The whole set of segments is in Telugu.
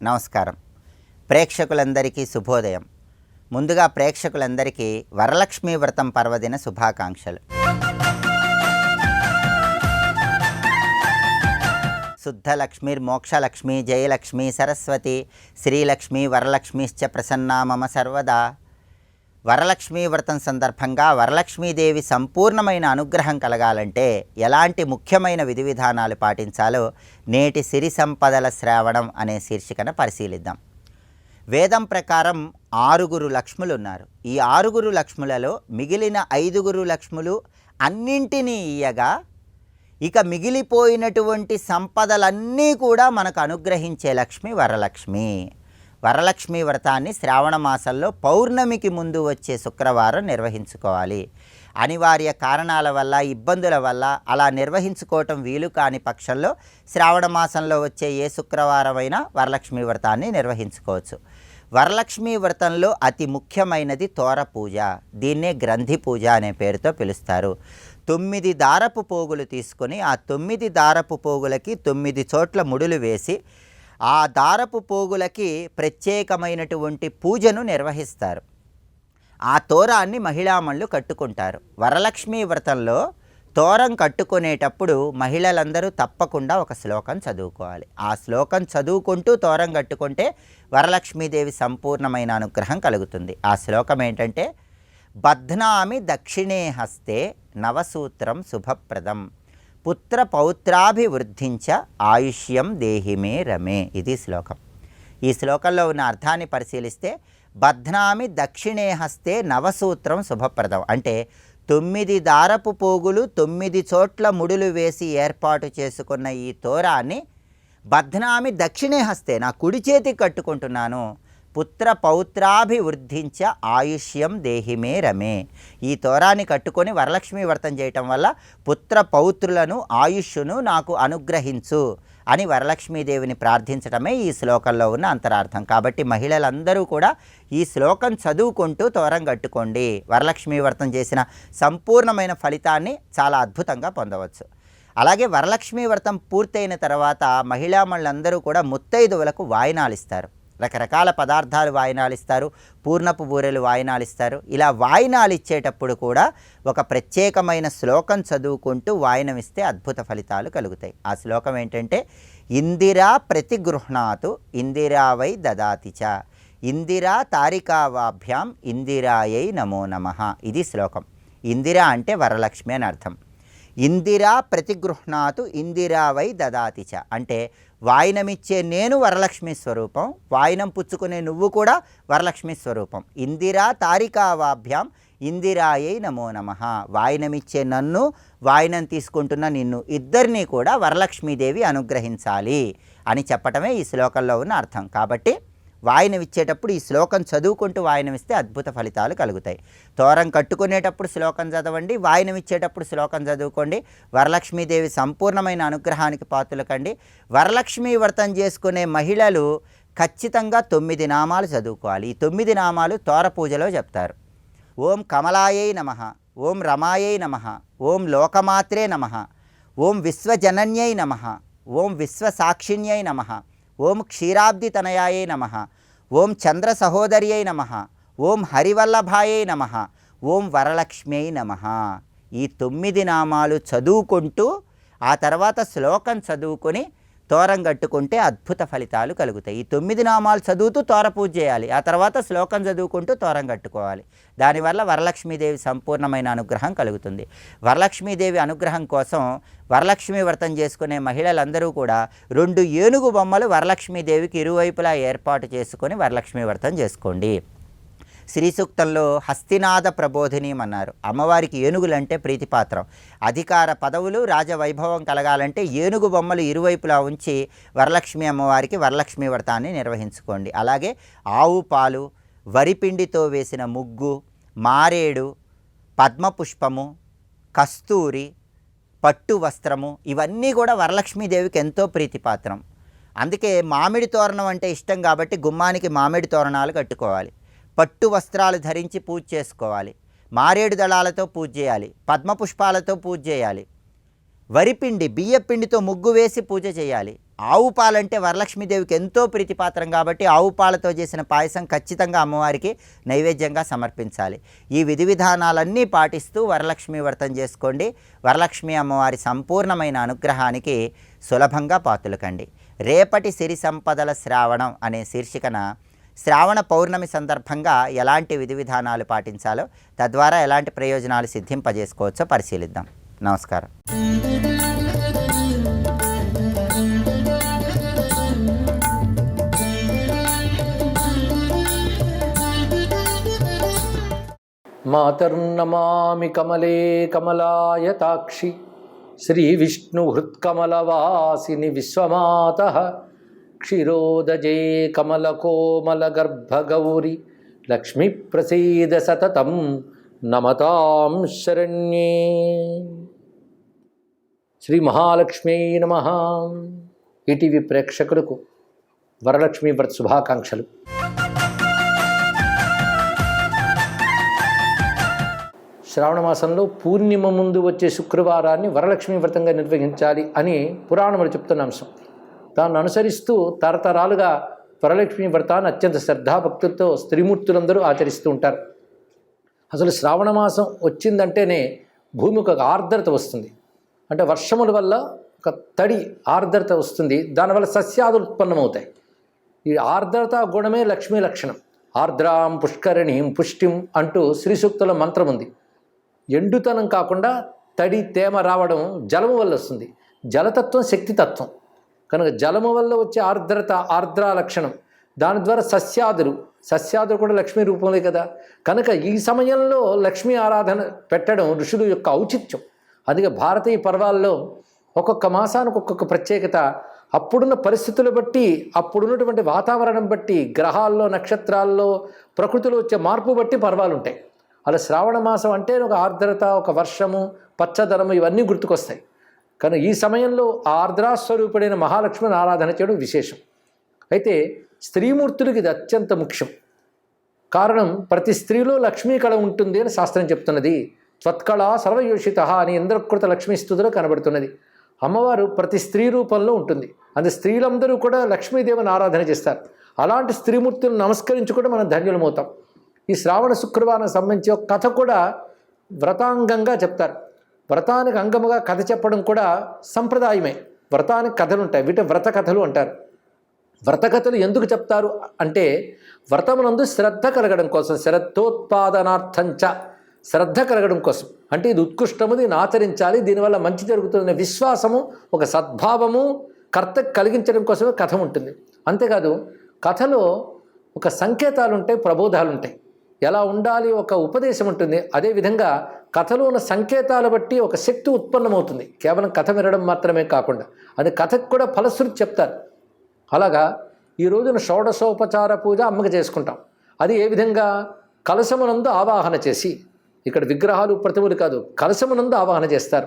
నమస్కారం. ప్రేక్షకులందరికీ శుభోదయం. ముందుగా ప్రేక్షకులందరికీ వరలక్ష్మీ వ్రతం పర్వదిన శుభాకాంక్షలు. శుద్ధలక్ష్మీర్ మోక్షలక్ష్మీ జయలక్ష్మీ సరస్వతి శ్రీలక్ష్మీ వరలక్ష్మీశ్చ ప్రసన్నా మమ సర్వదా. వరలక్ష్మీ వ్రతం సందర్భంగా వరలక్ష్మీదేవి సంపూర్ణమైన అనుగ్రహం కలగాలంటే ఎలాంటి ముఖ్యమైన విధి విధానాలు పాటించాలో నేటి సిరి సంపదల శ్రావణం అనే శీర్షికన పరిశీలిద్దాం. వేదం ప్రకారం 6 లక్ష్ములు ఉన్నారు. ఈ 6 లక్ష్ములలో మిగిలిన 5 లక్ష్ములు అన్నింటినీ ఇయ్యగా ఇక మిగిలిపోయినటువంటి సంపదలన్నీ కూడా మనకు అనుగ్రహించే లక్ష్మి వరలక్ష్మి. వరలక్ష్మీ వ్రతాన్ని శ్రావణ మాసంలో పౌర్ణమికి ముందు వచ్చే శుక్రవారం నిర్వహించుకోవాలి. అనివార్య కారణాల వల్ల ఇబ్బందుల వల్ల అలా నిర్వహించుకోవటం వీలు కాని పక్షంలో శ్రావణ మాసంలో వచ్చే ఏ శుక్రవారమైనా వరలక్ష్మీ వ్రతాన్ని నిర్వహించుకోవచ్చు. వరలక్ష్మీ వ్రతంలో అతి ముఖ్యమైనది తోర పూజ. దీన్నే గ్రంథి పూజ అనే పేరుతో పిలుస్తారు. 9 దారపు పోగులు తీసుకొని ఆ 9 దారపు పోగులకి 9 చోట్ల ముడులు వేసి ఆ దారపు పోగులకి ప్రత్యేకమైనటువంటి పూజను నిర్వహిస్తారు. ఆ తోరాన్ని మహిళామణులు కట్టుకుంటారు. వరలక్ష్మీ వ్రతంలో తోరం కట్టుకునేటప్పుడు మహిళలందరూ తప్పకుండా ఒక శ్లోకం చదువుకోవాలి. ఆ శ్లోకం చదువుకుంటూ తోరం కట్టుకుంటే వరలక్ష్మీదేవి సంపూర్ణమైన అనుగ్రహం కలుగుతుంది. ఆ శ్లోకం ఏంటంటే, బధ్నామి దక్షిణే హస్తే నవసూత్రం శుభప్రదం పుత్ర పౌత్రాభివృద్ధించ ఆయుష్యం దేహిమే రమే. ఇది శ్లోకం. ఈ శ్లోకంలో ఉన్న అర్థాన్ని పరిశీలిస్తే, బధ్నామి దక్షిణే హస్తే నవసూత్రం శుభప్రదం అంటే 9 దారపు పోగులు 9 చోట్ల ముడులు వేసి ఏర్పాటు చేసుకున్న ఈ తోరాన్ని బధ్నామి దక్షిణే హస్తే నా కుడి చేతికి కట్టుకుంటున్నాను. పుత్ర పౌత్రాభివృద్ధించ ఆయుష్యం దేహిమే రమే. ఈ తోరాన్ని కట్టుకొని వరలక్ష్మీ వ్రతం చేయటం వల్ల పుత్ర పౌత్రులను ఆయుష్ను నాకు అనుగ్రహించు అని వరలక్ష్మీదేవిని ప్రార్థించడమే ఈ శ్లోకంలో ఉన్న అంతరార్థం. కాబట్టి మహిళలందరూ కూడా ఈ శ్లోకం చదువుకుంటూ తోరం కట్టుకోండి. వరలక్ష్మీ వ్రతం చేసిన సంపూర్ణమైన ఫలితాన్ని చాలా అద్భుతంగా పొందవచ్చు. అలాగే వరలక్ష్మీ వ్రతం పూర్తయిన తర్వాత మహిళామణులందరూ కూడా ముత్తైదువులకు వాయినాలు ఇస్తారు. రకరకాల పదార్థాలు వాయినాలు ఇస్తారు. పూర్ణపు బూరెలు వాయినాలు ఇస్తారు. ఇలా వాయినాలు ఇచ్చేటప్పుడు కూడా ఒక ప్రత్యేకమైన శ్లోకం చదువుకుంటూ వాయినం ఇస్తే అద్భుత ఫలితాలు కలుగుతాయి. ఆ శ్లోకం ఏంటంటే, ఇందిరా ప్రతిగృహ్ణాతు ఇందిరా వై దదాతిచ ఇందిరా తారికావాభ్యాం ఇందిరాయై నమో నమః. ఇది శ్లోకం. ఇందిరా అంటే వరలక్ష్మి అని అర్థం. ఇందిరా ప్రతిగృహ్ణాతు ఇందిరా వై దదాతిచ అంటే వాయినమిచ్చే నేను వరలక్ష్మి స్వరూపం, వాయినం పుచ్చుకునే నువ్వు కూడా వరలక్ష్మి స్వరూపం. ఇందిరా తారికావాభ్యాం ఇందిరాయై నమో నమః. వాయినమిచ్చే నన్ను, వాయినం తీసుకుంటున్న నిన్ను, ఇద్దరినీ కూడా వరలక్ష్మీదేవి అనుగ్రహించాలి అని చెప్పటమే ఈ శ్లోకంలో ఉన్న అర్థం. కాబట్టి వాయినం ఇచ్చేటప్పుడు ఈ శ్లోకం చదువుకుంటూ వాయినం ఇస్తే అద్భుత ఫలితాలు కలుగుతాయి. తోరం కట్టుకునేటప్పుడు శ్లోకం చదవండి, వాయినం ఇచ్చేటప్పుడు శ్లోకం చదువుకోండి. వరలక్ష్మీదేవి సంపూర్ణమైన అనుగ్రహానికి పాత్రలు కండి. వరలక్ష్మీ వ్రతం చేసుకునే మహిళలు ఖచ్చితంగా 9 నామాలు చదువుకోవాలి. ఈ 9 నామాలు తోర పూజలో చెప్తారు. ఓం కమలాయై నమః, ఓం రమాయై నమః, ఓం లోకమాత్రే నమః, ఓం విశ్వజనన్యై నమః, ఓం విశ్వసాక్షిణ్యై నమః, ఓం క్షీరాబ్ది తనయాయై నమః, ఓం చంద్ర సహోదర్యై నమః, ఓం హరివల్లభాయై నమః, ఓం వరలక్ష్మ్యై నమః. ఈ 9 నామాలు చదువుకుంటూ ఆ తర్వాత శ్లోకం చదువుకొని తోరం కట్టుకుంటే అద్భుత ఫలితాలు కలుగుతాయి. ఈ 9 నామాలు చదువుతూ తోర పూజ చేయాలి. ఆ తర్వాత శ్లోకం చదువుకుంటూ తోరం కట్టుకోవాలి. దానివల్ల వరలక్ష్మీదేవి సంపూర్ణమైన అనుగ్రహం కలుగుతుంది. వరలక్ష్మీదేవి అనుగ్రహం కోసం వరలక్ష్మీ వ్రతం చేసుకునే మహిళలందరూ కూడా 2 ఏనుగు బొమ్మలు వరలక్ష్మీదేవికి ఇరువైపులా ఏర్పాటు చేసుకొని వరలక్ష్మీ వ్రతం చేసుకోండి. శ్రీ సూక్తంలో హస్తినాద ప్రబోధినీయం అన్నారు. అమ్మవారికి ఏనుగులంటే ప్రీతిపాత్రం. అధికార పదవులు రాజవైభవం కలగాలంటే ఏనుగు బొమ్మలు ఇరువైపులా ఉంచి వరలక్ష్మి అమ్మవారికి వరలక్ష్మీ వ్రతాన్ని నిర్వహించుకోండి. అలాగే ఆవు పాలు, వరిపిండితో వేసిన ముగ్గు, మారేడు, పద్మపుష్పము, కస్తూరి, పట్టు వస్త్రము ఇవన్నీ కూడా వరలక్ష్మీదేవికి ఎంతో ప్రీతిపాత్రం. అందుకే మామిడి తోరణం అంటే ఇష్టం కాబట్టి గుమ్మానికి మామిడి తోరణాలు కట్టుకోవాలి. పట్టు వస్త్రాలు ధరించి పూజ చేసుకోవాలి. మారేడు దళాలతో పూజ చేయాలి. పద్మపుష్పాలతో పూజ చేయాలి. వరిపిండి బియ్యపిండితో ముగ్గు వేసి పూజ చేయాలి. ఆవు పాలంటే వరలక్ష్మీదేవికి ఎంతో ప్రీతిపాత్రం కాబట్టి ఆవు పాలతో చేసిన పాయసం ఖచ్చితంగా అమ్మవారికి నైవేద్యంగా సమర్పించాలి. ఈ విధి విధానాలన్నీ పాటిస్తూ వరలక్ష్మి వ్రతం చేసుకోండి. వరలక్ష్మి అమ్మవారి సంపూర్ణమైన అనుగ్రహానికి సులభంగా పాతులకండి. రేపటి సిరి సంపదల శ్రావణం అనే శీర్షికన శ్రావణ పౌర్ణమి సందర్భంగా ఎలాంటి విధి విధానాలు పాటించాలో, తద్వారా ఎలాంటి ప్రయోజనాలు సిద్ధింపజేసుకోవచ్చో పరిశీలిద్దాం. నమస్కారం. మాతర్నమామి కమలే కమలాయతాక్షి శ్రీవిష్ణుహృత్కమలవాసిని విశ్వమాతః క్షీరోదజే కమలకోమలగర్భగౌరి లక్ష్మీ ప్రసీద సతతం నమతాం శరణ్యే. శ్రీ మహాలక్ష్మీ నమః. ఈటీవీ ప్రేక్షకులకు వరలక్ష్మీ వ్రత శుభాకాంక్షలు. శ్రావణ మాసంలో పూర్ణిమ ముందు వచ్చే శుక్రవారాన్ని వరలక్ష్మీ వ్రతంగా నిర్వహించాలి అని పురాణములు చెప్తున్న అంశం. దాన్ని అనుసరిస్తూ తరతరాలుగా వరలక్ష్మీ వ్రతాన్ని అత్యంత శ్రద్ధాభక్తులతో స్త్రీమూర్తులందరూ ఆచరిస్తూ ఉంటారు. అసలు శ్రావణ మాసం వచ్చిందంటేనే భూమికి ఒక ఆర్ద్రత వస్తుంది. అంటే వర్షముల వల్ల ఒక తడి ఆర్ద్రత వస్తుంది. దానివల్ల సస్యాదులు ఉత్పన్నమవుతాయి. ఈ ఆర్ద్రత గుణమే లక్ష్మీ లక్షణం. ఆర్ద్రాం పుష్కరిణీం పుష్టిం అంటూ శ్రీ సూక్తుల మంత్రం ఉంది. ఎండుతనం కాకుండా తడి తేమ రావడం జలము వల్ల వస్తుంది. జలతత్వం శక్తితత్వం కనుక జలము వల్ల వచ్చే ఆర్ద్ర లక్షణం. దాని ద్వారా సస్యాదులు కూడా లక్ష్మీ రూపంలో కదా. కనుక ఈ సమయంలో లక్ష్మీ ఆరాధన పెట్టడం ఋషుల యొక్క ఔచిత్యం. అందుకే భారతీయ పర్వాల్లో ఒక్కొక్క మాసానికి ఒక్కొక్క ప్రత్యేకత. అప్పుడున్న పరిస్థితులు బట్టి, అప్పుడున్నటువంటి వాతావరణం బట్టి, గ్రహాల్లో నక్షత్రాల్లో ప్రకృతిలో వచ్చే మార్పు బట్టి పర్వాలు ఉంటాయి. అలా శ్రావణ మాసం అంటే ఒక ఆర్ద్రత, ఒక వర్షము, పచ్చదనము ఇవన్నీ గుర్తుకొస్తాయి. కానీ ఈ సమయంలో ఆర్ద్రాస్వరూపుడైన మహాలక్ష్మిని ఆరాధన చేయడం విశేషం. అయితే స్త్రీమూర్తులకి ఇది అత్యంత ముఖ్యం. కారణం ప్రతి స్త్రీలో లక్ష్మీ కళ ఉంటుంది అని శాస్త్రం చెప్తున్నది. త్వత్కళ సర్వయోషిత అని ఇంద్రకృత లక్ష్మీ స్తుతిలో కనబడుతున్నది. అమ్మవారు ప్రతి స్త్రీ రూపంలో ఉంటుంది. అది స్త్రీలందరూ కూడా లక్ష్మీదేవిని ఆరాధన చేస్తారు. అలాంటి స్త్రీమూర్తులను నమస్కరించుకుంటే మనం ధన్యులమవుతాం. ఈ శ్రావణ శుక్రవారం సంబంధించి ఒక కథ కూడా వ్రతాంగంగా చెప్తారు. వ్రతానికి అంగముగా కథ చెప్పడం కూడా సంప్రదాయమే. వ్రతానికి కథలు ఉంటాయి, వీటి వ్రత కథలు అంటారు. వ్రత కథలు ఎందుకు చెప్తారు అంటే వ్రతమునందు శ్రద్ధ కలగడం కోసం, శ్రద్ధోత్పాదనార్థంచ, శ్రద్ధ కలగడం కోసం. అంటే ఇది ఉత్కృష్టము, దీన్ని ఆచరించాలి, దీనివల్ల మంచి జరుగుతుందనే విశ్వాసము, ఒక సద్భావము కర్తకు కలిగించడం కోసమే కథ ఉంటుంది. అంతేకాదు కథలో ఒక సంకేతాలు ఉంటాయి, ప్రబోధాలు ఉంటాయి. ఎలా ఉండాలి ఒక ఉపదేశం ఉంటుంది. అదేవిధంగా కథలో ఉన్న సంకేతాల బట్టి ఒక శక్తి ఉత్పన్నమవుతుంది. కేవలం కథ వినడం మాత్రమే కాకుండా అది కథకు కూడా ఫలశ్రుతి చెప్తారు. అలాగా ఈ రోజున షోడశోపచార పూజ అమ్మకి చేసుకుంటాం. అది ఏ విధంగా? కలశమునందు ఆవాహన చేసి, ఇక్కడ విగ్రహాలు ప్రతిమలు కాదు, కలశమునందు ఆవాహన చేస్తారు.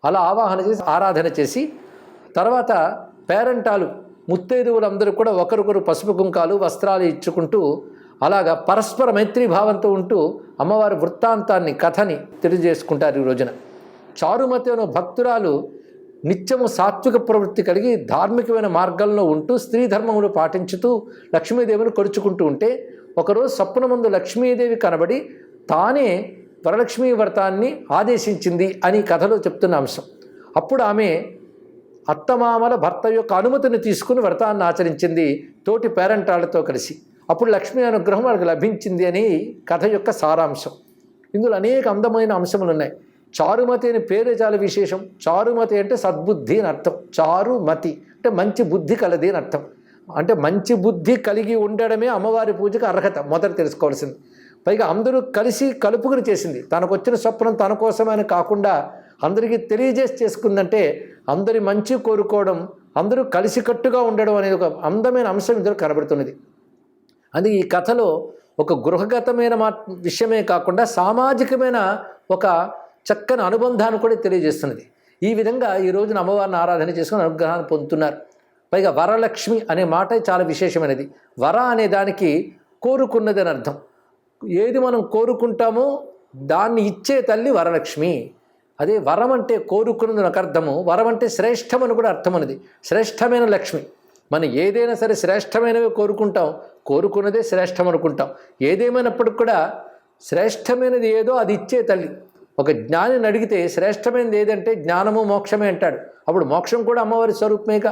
అలా ఆవాహన చేసి ఆరాధన చేసి తర్వాత పేరంటాలు ముత్తైదువులందరూ కూడా ఒకరికొకరు పసుపు కుంకాలు వస్త్రాలు ఇచ్చుకుంటూ అలాగా పరస్పర మైత్రీభావంతో ఉంటూ అమ్మవారి వృత్తాంతాన్ని, కథని తెలియజేసుకుంటారు. ఈ రోజున చారుమతి అనే భక్తురాలు నిత్యము సాత్విక ప్రవృత్తి కలిగి ధార్మికమైన మార్గంలో ఉంటూ స్త్రీ ధర్మములు పాటించుతూ లక్ష్మీదేవిని కొలుచుకుంటూ ఉంటే ఒకరోజు స్వప్నమందు లక్ష్మీదేవి కనబడి తానే వరలక్ష్మీ వ్రతాన్ని ఆదేశించింది అని కథలో చెప్తున్న అంశం. అప్పుడు ఆమె అత్తమామల భర్త యొక్క అనుమతిని తీసుకుని వ్రతాన్ని ఆచరించింది తోటి పేరంటాలతో కలిసి. అప్పుడు లక్ష్మీ అనుగ్రహం వాళ్ళకి లభించింది అని కథ యొక్క సారాంశం. ఇందులో అనేక అందమైన అంశములు ఉన్నాయి. చారుమతి అనే పేరే చాలా విశేషం. చారుమతి అంటే సద్బుద్ధి అని అర్థం. చారుమతి అంటే మంచి బుద్ధి కలది అని అర్థం. అంటే మంచి బుద్ధి కలిగి ఉండడమే అమ్మవారి పూజకు అర్హత మొదట తెలుసుకోవాల్సింది. పైగా అందరూ కలిసి కలుపుకుని చేసింది. తనకు వచ్చిన స్వప్నం తన కోసమని కాకుండా అందరికీ తెలియజేసి చేసుకుందంటే అందరి మంచి కోరుకోవడం, అందరూ కలిసికట్టుగా ఉండడం అనేది ఒక అందమైన అంశం ఇందులో కనబడుతున్నది. అది ఈ కథలో ఒక గృహగతమైన విషయమే కాకుండా సామాజికమైన ఒక చక్కని అనుబంధాన్ని కూడా తెలియజేస్తున్నది. ఈ విధంగా ఈ రోజున అమ్మవారిని ఆరాధన చేసుకుని అనుగ్రహాన్ని పొందుతున్నారు. పైగా వరలక్ష్మి అనే మాట చాలా విశేషమైనది. వర అనే దానికి కోరుకున్నది అని అర్థం. ఏది మనం కోరుకుంటామో దాన్ని ఇచ్చే తల్లి వరలక్ష్మి. అదే వరం అంటే కోరుకున్నది ఒక అర్థము, వరం అంటే శ్రేష్టం అని కూడా అర్థం ఉన్నది. శ్రేష్టమైన లక్ష్మి. మనం ఏదైనా సరే శ్రేష్టమైనవి కోరుకుంటాం, కోరుకున్నదే శ్రేష్టం అనుకుంటాం. ఏదేమైనప్పటికి కూడా శ్రేష్టమైనది ఏదో అది ఇచ్చే తల్లి. ఒక జ్ఞానిని అడిగితే శ్రేష్టమైనది ఏదంటే జ్ఞానము మోక్షమే అంటాడు. అప్పుడు మోక్షం కూడా అమ్మవారి స్వరూపమేగా.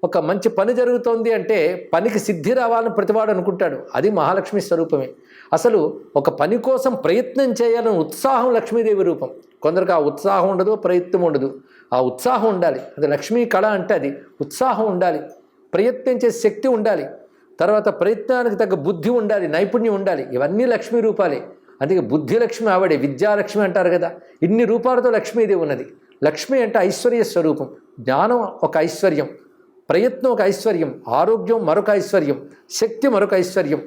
ఒక మంచి పని జరుగుతోంది అంటే పనికి సిద్ధి రావాలని ప్రతివాడు అనుకుంటాడు, అది మహాలక్ష్మి స్వరూపమే. అసలు ఒక పని కోసం ప్రయత్నం చేయాలని ఉత్సాహం లక్ష్మీదేవి రూపం. కొందరికి ఆ ఉత్సాహం ఉండదు, ప్రయత్నం ఉండదు. ఆ ఉత్సాహం ఉండాలి, అది లక్ష్మీ కళ అంటే అది ఉత్సాహం ఉండాలి, ప్రయత్నించే శక్తి ఉండాలి, తర్వాత ప్రయత్నానికి తగ్గ బుద్ధి ఉండాలి, నైపుణ్యం ఉండాలి. ఇవన్నీ లక్ష్మీ రూపాలే. అందుకే బుద్ధి లక్ష్మి ఆవిడే, విద్యాలక్ష్మి అంటారు కదా. ఇన్ని రూపాలతో లక్ష్మీదేవి ఉన్నది. లక్ష్మి అంటే ఐశ్వర్య స్వరూపం. జ్ఞానం ఒక ఐశ్వర్యం, ప్రయత్నం ఒక ఐశ్వర్యం, ఆరోగ్యం మరొక ఐశ్వర్యం, శక్తి మరొక ఐశ్వర్యం.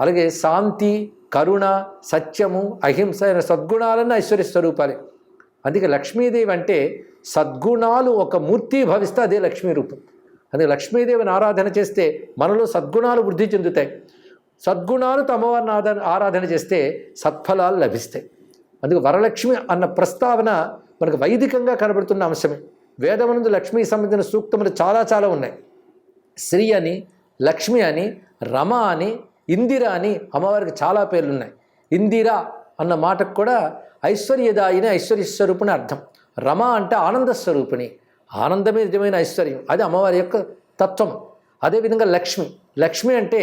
అలాగే శాంతి, కరుణ, సత్యము, అహింస అయిన సద్గుణాలన్నీ ఐశ్వర్య స్వరూపాలే. అందుకే లక్ష్మీదేవి అంటే సద్గుణాలు ఒక మూర్తి భవిస్తే అదే లక్ష్మీ రూపం. అందుకే లక్ష్మీదేవిని ఆరాధన చేస్తే మనలో సద్గుణాలు వృద్ధి చెందుతాయి. సద్గుణాలతో అమ్మవారిని ఆరాధన చేస్తే సత్ఫలాలు లభిస్తాయి. అందుకే వరలక్ష్మి అన్న ప్రస్తావన మనకు వైదికంగా కనబడుతున్న అంశమే. వేదమునందు లక్ష్మికి సంబంధించిన సూక్తములు చాలా చాలా ఉన్నాయి. శ్రీ అని, లక్ష్మి అని, రమ అని, ఇందిర అని అమ్మవారికి చాలా పేర్లు ఉన్నాయి. ఇందిర అన్న మాటకు కూడా ఐశ్వర్యదాయిని, ఐశ్వర్యస్వరూపిణి అర్థం. రమ అంటే ఆనంద స్వరూపిణి, ఆనందమే నిజమైన ఐశ్వర్యం, అది అమ్మవారి యొక్క తత్వం. అదేవిధంగా లక్ష్మి, లక్ష్మి అంటే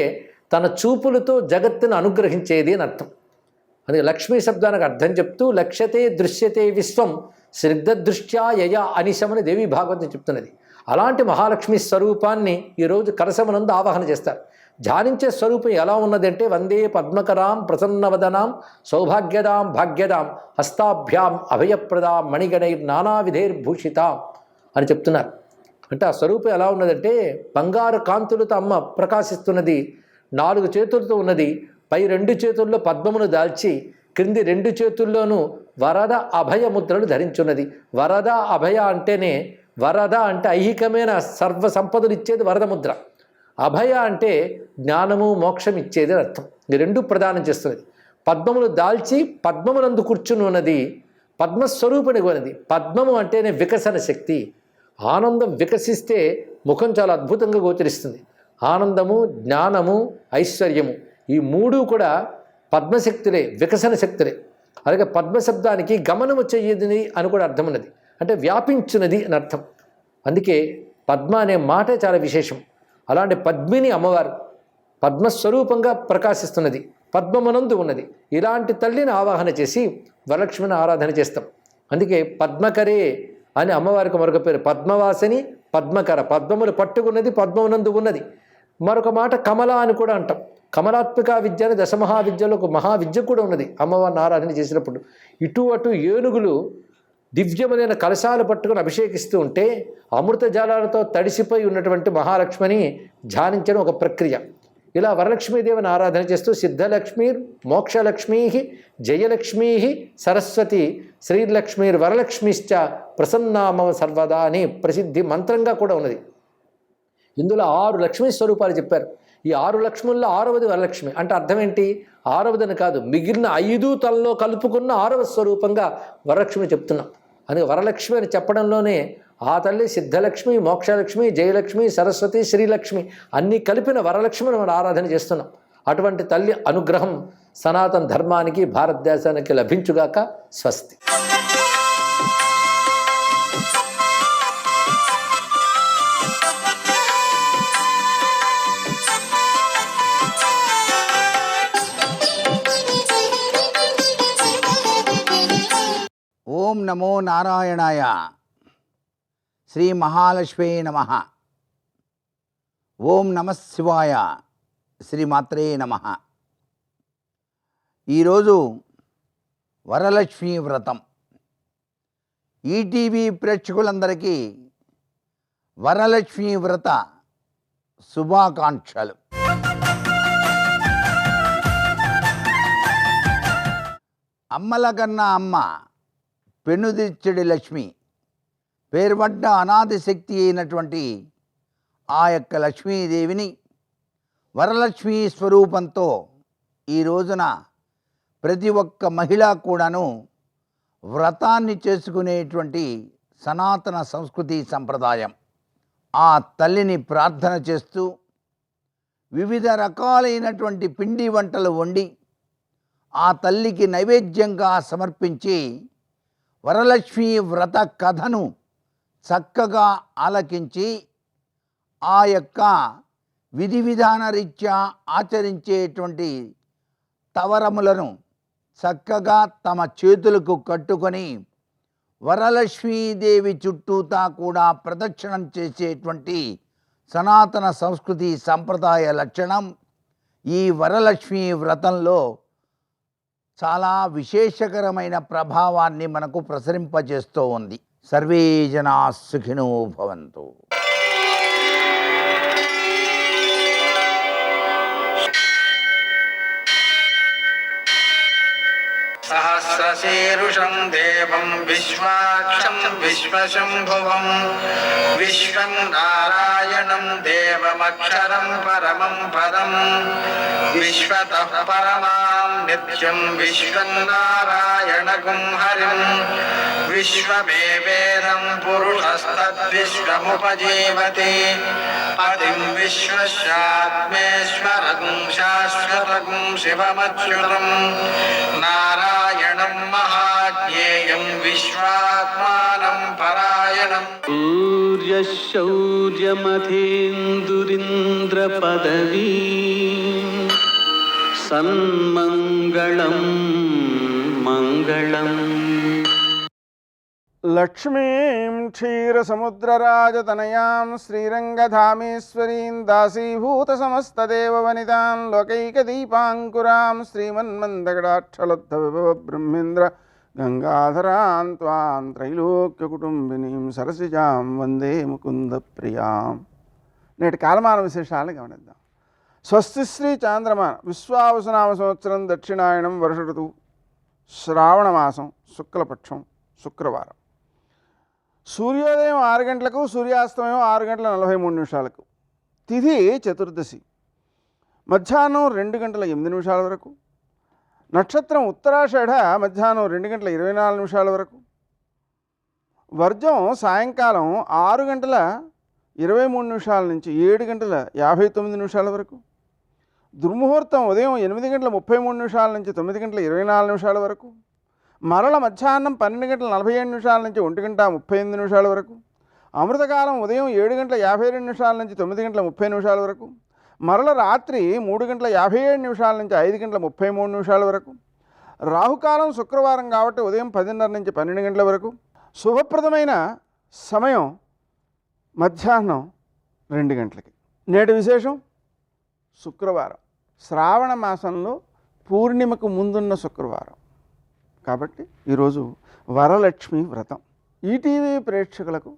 తన చూపులతో జగత్తును అనుగ్రహించేది అని అర్థం. అందుకే లక్ష్మీ శబ్దానికి అర్థం చెప్తూ లక్ష్యతే దృశ్యతే విశ్వం శ్రద్ధదృష్ట్యా యయ అనిశమని దేవి భాగవతం చెప్తున్నది. అలాంటి మహాలక్ష్మి స్వరూపాన్ని ఈరోజు కరసమనందు ఆవాహన చేస్తారు. ధ్యానించే స్వరూపం ఎలా ఉన్నదంటే వందే పద్మకరాం ప్రసన్నవదనాం సౌభాగ్యదాం భాగ్యదాం హస్తాభ్యాం అభయప్రదాం మణిగణైర్ నానావిధైర్భూషితాం అని చెప్తున్నారు. అంటే ఆ స్వరూపం ఎలా ఉన్నదంటే బంగారు కాంతులతో అమ్మ ప్రకాశిస్తున్నది, 4 చేతులతో ఉన్నది, పై 2 చేతుల్లో పద్మమును దాల్చి క్రింది 2 చేతుల్లోనూ వరద అభయ ముద్రలు ధరించున్నది. వరద అభయ అంటేనే, వరద అంటే ఐహికమైన సర్వ సంపదలు ఇచ్చేది వరద ముద్ర, అభయ అంటే జ్ఞానము మోక్షం ఇచ్చేది అర్థం. ఈ 2 ప్రదానం చేస్తున్నది. పద్మములు దాల్చి పద్మమునందు కూర్చుని ఉన్నది, పద్మస్వరూపిణిగా ఉన్నది. పద్మము అంటేనే వికసన శక్తి. ఆనందం వికసిస్తే ముఖం చాలా అద్భుతంగా గోచరిస్తుంది. ఆనందము, జ్ఞానము, ఐశ్వర్యము ఈ 3 కూడా పద్మశక్తులే, వికసన శక్తులే. అలాగే పద్మశబ్దానికి గమనము చెయ్యది అని కూడా అర్థం ఉన్నది, అంటే వ్యాపించున్నది అని అర్థం. అందుకే పద్మ అనే మాటే చాలా విశేషం. అలాంటి పద్మిని అమ్మవారు పద్మస్వరూపంగా ప్రకాశిస్తున్నది, పద్మమనందు ఉన్నది. ఇలాంటి తల్లిని ఆవాహన చేసి వరలక్ష్మిని ఆరాధన చేస్తాం. అందుకే పద్మకరే అని అమ్మవారికి మరొక పేరు. పద్మవాసిని, పద్మకర, పద్మములు పట్టుకున్నది, పద్మమునందు ఉన్నది. మరొక మాట కమల అని కూడా అంటాం. కమలాత్మిక విద్య అని దశమహావిద్యలో ఒక మహావిద్య కూడా ఉన్నది అమ్మవారిని ఆరాధన చేసినప్పుడు. ఇటు అటు ఏనుగులు దివ్యములైన కలశాలు పట్టుకుని అభిషేకిస్తూ ఉంటే అమృత జాలాలతో తడిసిపోయి ఉన్నటువంటి మహాలక్ష్మిని ధ్యానించడం ఒక ప్రక్రియ. ఇలా వరలక్ష్మీదేవిని ఆరాధన చేస్తూ సిద్ధలక్ష్మీ, మోక్షలక్ష్మీ, జయలక్ష్మీ, సరస్వతి, శ్రీలక్ష్మీర్ వరలక్ష్మిశ్చ ప్రసన్నామ సర్వదా అని ప్రసిద్ధి మంత్రంగా కూడా ఉన్నది. ఇందులో 6 లక్ష్మీ స్వరూపాలు చెప్పారు. ఈ 6 లక్ష్ముల్లో 6వది వరలక్ష్మి. అంటే అర్థం ఏంటి? 6వదని కాదు, మిగిలిన 5 తనలో కలుపుకున్న 6వ స్వరూపంగా వరలక్ష్మి చెప్తున్నాం. అందుకే వరలక్ష్మి అని చెప్పడంలోనే ఆ తల్లి సిద్ధలక్ష్మి, మోక్షలక్ష్మి, జయలక్ష్మి, సరస్వతి, శ్రీలక్ష్మి అన్నీ కలిపిన వరలక్ష్మిని మనం ఆరాధన చేస్తున్నాం. అటువంటి తల్లి అనుగ్రహం సనాతన ధర్మానికి, భారతదేశానికి లభించుగాక. స్వస్తి. ఓం నమో నారాయణాయ. శ్రీ మహాలక్ష్మీ నమః. ఓం నమః శివాయ. శ్రీమాత్రే నమః. ఈరోజు వరలక్ష్మీ వ్రతం. ఈటీవీ ప్రేక్షకులందరికీ వరలక్ష్మీ వ్రత శుభాకాంక్షలు. అమ్మల కన్నా అమ్మ, పెనుదిచ్చడి లక్ష్మి, పేర్పడ్డ అనాది శక్తి అయినటువంటి ఆ యొక్క లక్ష్మీదేవిని వరలక్ష్మీ స్వరూపంతో ఈ రోజున ప్రతి ఒక్క మహిళ కూడాను వ్రతాన్ని చేసుకునేటువంటి సనాతన సంస్కృతి సంప్రదాయం. ఆ తల్లిని ప్రార్థన చేస్తూ వివిధ రకాలైనటువంటి పిండి వంటలు వండి ఆ తల్లికి నైవేద్యంగా సమర్పించి వరలక్ష్మీ వ్రత కథను చక్కగా ఆలకించి ఆ యొక్క విధి విధాన రీత్యా ఆచరించేటువంటి తవరములను చక్కగా తమ చేతులకు కట్టుకొని వరలక్ష్మీదేవి చుట్టూతా కూడా ప్రదక్షిణం చేసేటువంటి సనాతన సంస్కృతి సంప్రదాయ లక్షణం ఈ వరలక్ష్మీ వ్రతంలో చాలా విశేషకరమైన ప్రభావాన్ని మనకు ప్రసరింపజేస్తూ ఉంది. సర్వే జనా సుఖినో భవంతు. सहस्रशीर्षं देवं विश्वाक्षं विश्वशम्भुवं विश्वं नारायणं देवमक्षरं परमं पदं विश्वतः परमां नित्यं विश्वं नारायणगुं हरिं विश्वमेवेदं पुरुषस्तद्विश्वमुपजीवति पतिं विश्वस्यात्मेश्वरगुं शाश्वतगुं शिवमच्युतं नारायणं महाज्ञेयं विश्वात्मानं परायणम् सूर्यशौर्यमथेन्दुरिन्द्रपदवी सन्मङ्गलं मङ्गलम् లక్ష్మీం క్షీరసముద్రరాజతనయాం శ్రీరంగధామేశ్వరీం దాసీభూతసమస్తదేవవనితాం లోకైకదీపాంకురాం శ్రీమన్మందగడాక్షలబ్ధవిభవ బ్రహ్మేంద్ర గంగాధరాం త్వాం త్రైలోక్యకుటుంబినీం సరసిజాం వందే ముకుందప్రియాం. నేటి కాలమాన విశేషాలను గమనిద్దాం. స్వస్తి శ్రీ చాంద్రమాన విశ్వావసునామ సంవత్సరం దక్షిణాయనం వర్ష ఋతువు శ్రావణమాసం శుక్లపక్షం శుక్రవారం. సూర్యోదయం 6 గంటలకు, సూర్యాస్తమయం 6 గంటల 43 నిమిషాలకు. తిథి చతుర్దశి. మధ్యాహ్నం 2 గంటల 8 నిమిషాల వరకు. నక్షత్రం ఉత్తరాషాఢ మధ్యాహ్నం 2 గంటల 24 నిమిషాల వరకు. వర్జం సాయంకాలం 6 గంటల 23 నిమిషాల నుంచి 7 గంటల 59 నిమిషాల వరకు. దుర్ముహూర్తం ఉదయం 8 గంటల 33 నిమిషాల నుంచి 9 గంటల 24 నిమిషాల వరకు. మరల మధ్యాహ్నం 12 గంటల 47 నిమిషాల నుంచి 1 గంట 38 నిమిషాల వరకు. అమృతకాలం ఉదయం 7 గంటల 52 నిమిషాల నుంచి 9 గంటల 30 నిమిషాల వరకు. మరల రాత్రి 3 గంటల 57 నిమిషాల నుంచి 5 గంటల 33 నిమిషాల వరకు. రాహుకాలం శుక్రవారం కాబట్టి ఉదయం 10:30 నుంచి 12 గంటల వరకు. శుభప్రదమైన సమయం మధ్యాహ్నం 2 గంటలకి. నేటి విశేషం శుక్రవారం. శ్రావణ మాసంలో పూర్ణిమకు ముందున్న శుక్రవారం కాబట్టి ఈరోజు వరలక్ష్మి వ్రతం. ఈటీవీ ప్రేక్షకులకు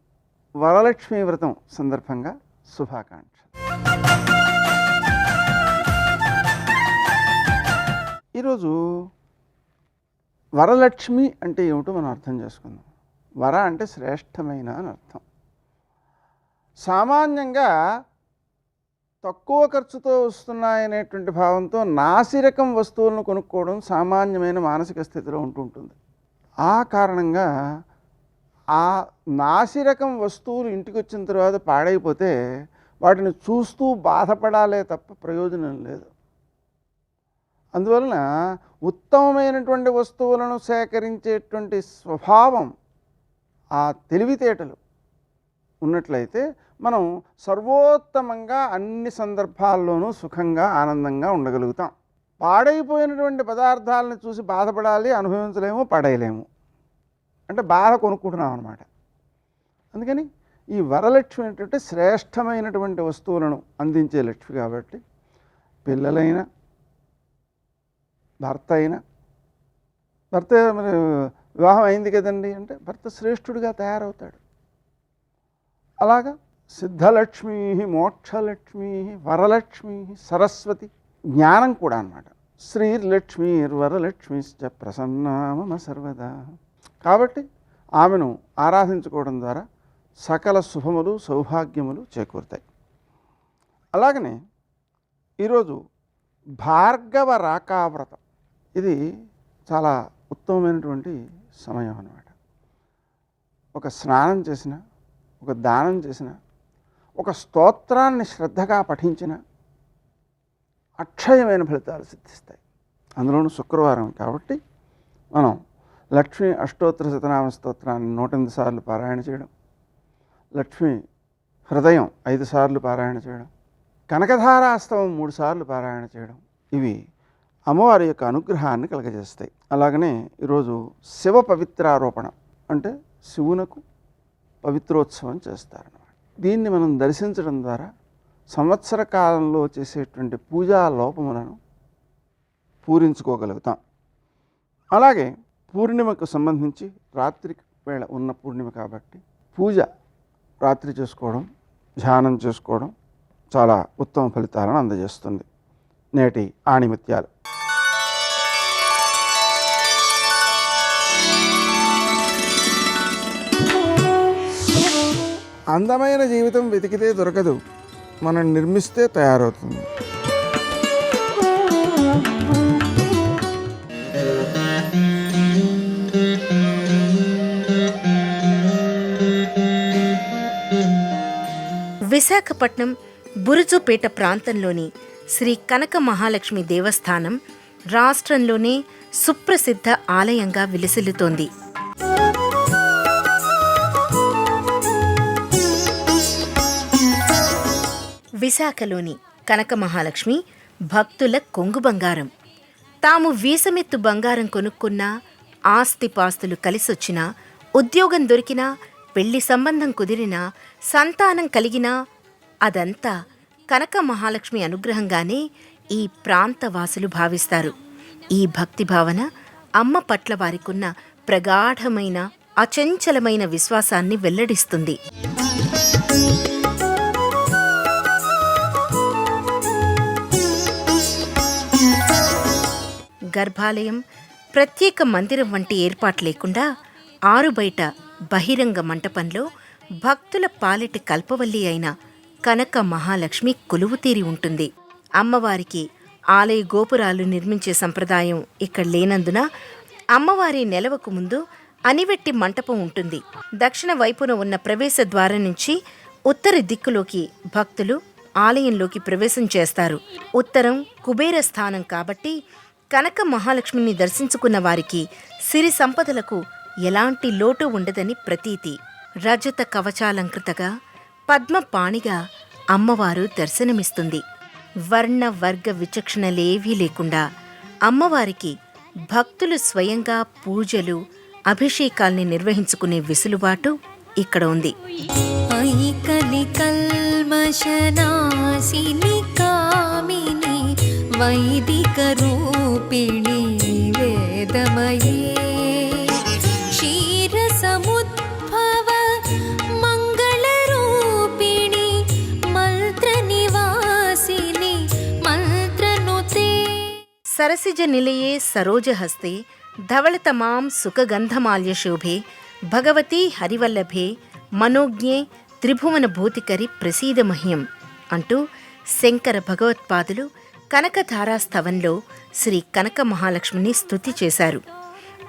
వరలక్ష్మి వ్రతం సందర్భంగా శుభాకాంక్షలు. ఈరోజు వరలక్ష్మి అంటే ఏమిటో మనం అర్థం చేసుకుందాం. వర అంటే శ్రేష్టమైన అని అర్థం. సామాన్యంగా తక్కువ ఖర్చుతో వస్తున్నాయనేటువంటి భావంతో నాసిరకం వస్తువులను కొనుక్కోవడం సామాన్యమైన మానసిక స్థితిలో ఉంటుంటుంది. ఆ కారణంగా ఆ నాసిరకం వస్తువులు ఇంటికి వచ్చిన తర్వాత పాడైపోతే వాటిని చూస్తూ బాధపడాలే తప్ప ప్రయోజనం లేదు. అందువలన ఉత్తమమైనటువంటి వస్తువులను సేకరించేటువంటి స్వభావం, ఆ తెలివితేటలు ఉన్నట్లయితే మనం సర్వోత్తమంగా అన్ని సందర్భాల్లోనూ సుఖంగా ఆనందంగా ఉండగలుగుతాం. పాడైపోయినటువంటి పదార్థాలను చూసి బాధపడాలి, అనుభవించలేము, పడేయలేము. అంటే బాధ కొనుక్కుంటున్నాం అన్నమాట. అందుకని ఈ వరలక్ష్మి ఏంటంటే శ్రేష్టమైనటువంటి వస్తువులను అందించే లక్ష్మి కాబట్టి పిల్లలైనా భర్త అయినా, భర్త మరి వివాహం అయింది కదండి అంటే భర్త శ్రేష్ఠుడిగా తయారవుతాడు. అలాగా సిద్ధలక్ష్మీ మోక్షలక్ష్మీ వరలక్ష్మీ సరస్వతి జ్ఞానం కూడా అన్నమాట. శ్రీర్లక్ష్మీర్వరలక్ష్మీశ్చ ప్రసన్నా మమ సర్వదా. కాబట్టి ఆమెను ఆరాధించుకోవడం ద్వారా సకల శుభములు సౌభాగ్యములు చేకూరుతాయి. అలాగనే ఈరోజు భార్గవ రాకావ్రతం. ఇది చాలా ఉత్తమమైనటువంటి సమయం అన్నమాట. ఒక స్నానం చేసిన, ఒక దానం చేసిన, ఒక స్తోత్రాన్ని శ్రద్ధగా పఠించిన అక్షయమైన ఫలితాలు సిద్ధిస్తాయి. అందులోనూ శుక్రవారం కాబట్టి మనం లక్ష్మీ అష్టోత్తర శతనామ స్తోత్రాన్ని 108 సార్లు పారాయణ చేయడం, లక్ష్మీ హృదయం 5 సార్లు పారాయణ చేయడం, కనకధారాస్తవం 3 సార్లు పారాయణ చేయడం, ఇవి అమ్మవారి యొక్క అనుగ్రహాన్ని కలగజేస్తాయి. అలాగనే ఈరోజు శివ పవిత్రారోపణ అంటే శివునకు పవిత్రోత్సవం చేస్తారన్నమాట. దీన్ని మనం దర్శించడం ద్వారా సంవత్సర కాలంలో చేసేటువంటి పూజా లోపములను పూరించుకోగలుగుతాం. అలాగే పూర్ణిమకు సంబంధించి రాత్రి వేళ ఉన్న పూర్ణిమ కాబట్టి పూజ రాత్రి చేసుకోవడం, ధ్యానం చేసుకోవడం చాలా ఉత్తమ ఫలితాలను అందజేస్తుంది. నేటి ఆణిముత్యాలు. అందమైన జీవితం వెతికితే దొరకదు, మనం నిర్మిస్తే తయారవుతుంది. విశాఖపట్నం బురుజుపేట ప్రాంతంలోని శ్రీ కనక మహాలక్ష్మి దేవస్థానం రాష్ట్రంలోనే సుప్రసిద్ధ ఆలయంగా విలసిల్లుతోంది. విశాఖలోని కనక మహాలక్ష్మి భక్తుల కొంగు బంగారం. తాము వీసమెత్తు బంగారం కొనుక్కున్నా, ఆస్తిపాస్తులు కలిసొచ్చినా, ఉద్యోగం దొరికినా, పెళ్లి సంబంధం కుదిరినా, సంతానం కలిగినా అదంతా కనక మహాలక్ష్మి అనుగ్రహంగానే ఈ ప్రాంతవాసులు భావిస్తారు. ఈ భక్తి భావన అమ్మ పట్ల వారికున్న ప్రగాఢమైన అచంచలమైన విశ్వాసాన్ని వెల్లడిస్తుంది. గర్భాలయం, ప్రత్యేక మందిరం వంటి ఏర్పాటు లేకుండా ఆరుబయట బహిరంగ మంటపంలో భక్తుల పాలిటి కల్పవల్లి అయిన కనక మహాలక్ష్మి కొలువుతీరి ఉంటుంది. అమ్మవారికి ఆలయ గోపురాలు నిర్మించే సంప్రదాయం ఇక్కడ లేనందున అమ్మవారి నెలవకు ముందు అనివెట్టి మంటపం ఉంటుంది. దక్షిణ వైపున ఉన్న ప్రవేశ ద్వారం నుంచి ఉత్తర దిక్కులోకి భక్తులు ఆలయంలోకి ప్రవేశం చేస్తారు. ఉత్తరం కుబేర స్థానం కాబట్టి కనక మహాలక్ష్మిని దర్శించుకున్న వారికి సిరి సంపదలకు ఎలాంటి లోటు ఉండదని ప్రతీతి. రజత కవచాలంకృతగా పద్మపాణిగా అమ్మవారు దర్శనమిస్తుంది. వర్ణ వర్గ విచక్షణలేవీ లేకుండా అమ్మవారికి భక్తులు స్వయంగా పూజలు, అభిషేకాల్ని నిర్వహించుకునే వెసులుబాటు ఇక్కడ ఉంది. వైదిక రూపిణి వేదమయే క్షీర సముద్భవ మంగళ రూపిణి మంత్ర నివాసిని మంత్రనుతే సరసిజ నిలయే సరోజహస్తే ధవళతమాం సుఖగంధమాల్య శోభే భగవతి హరివల్లభే మనోజ్ఞే త్రిభువన భూతికరి ప్రసీద మహ్యం అంటూ శంకర భగవత్పాదులు కనకధారాస్తవంలో శ్రీ కనక మహాలక్ష్మిని స్తుతి చేశారు.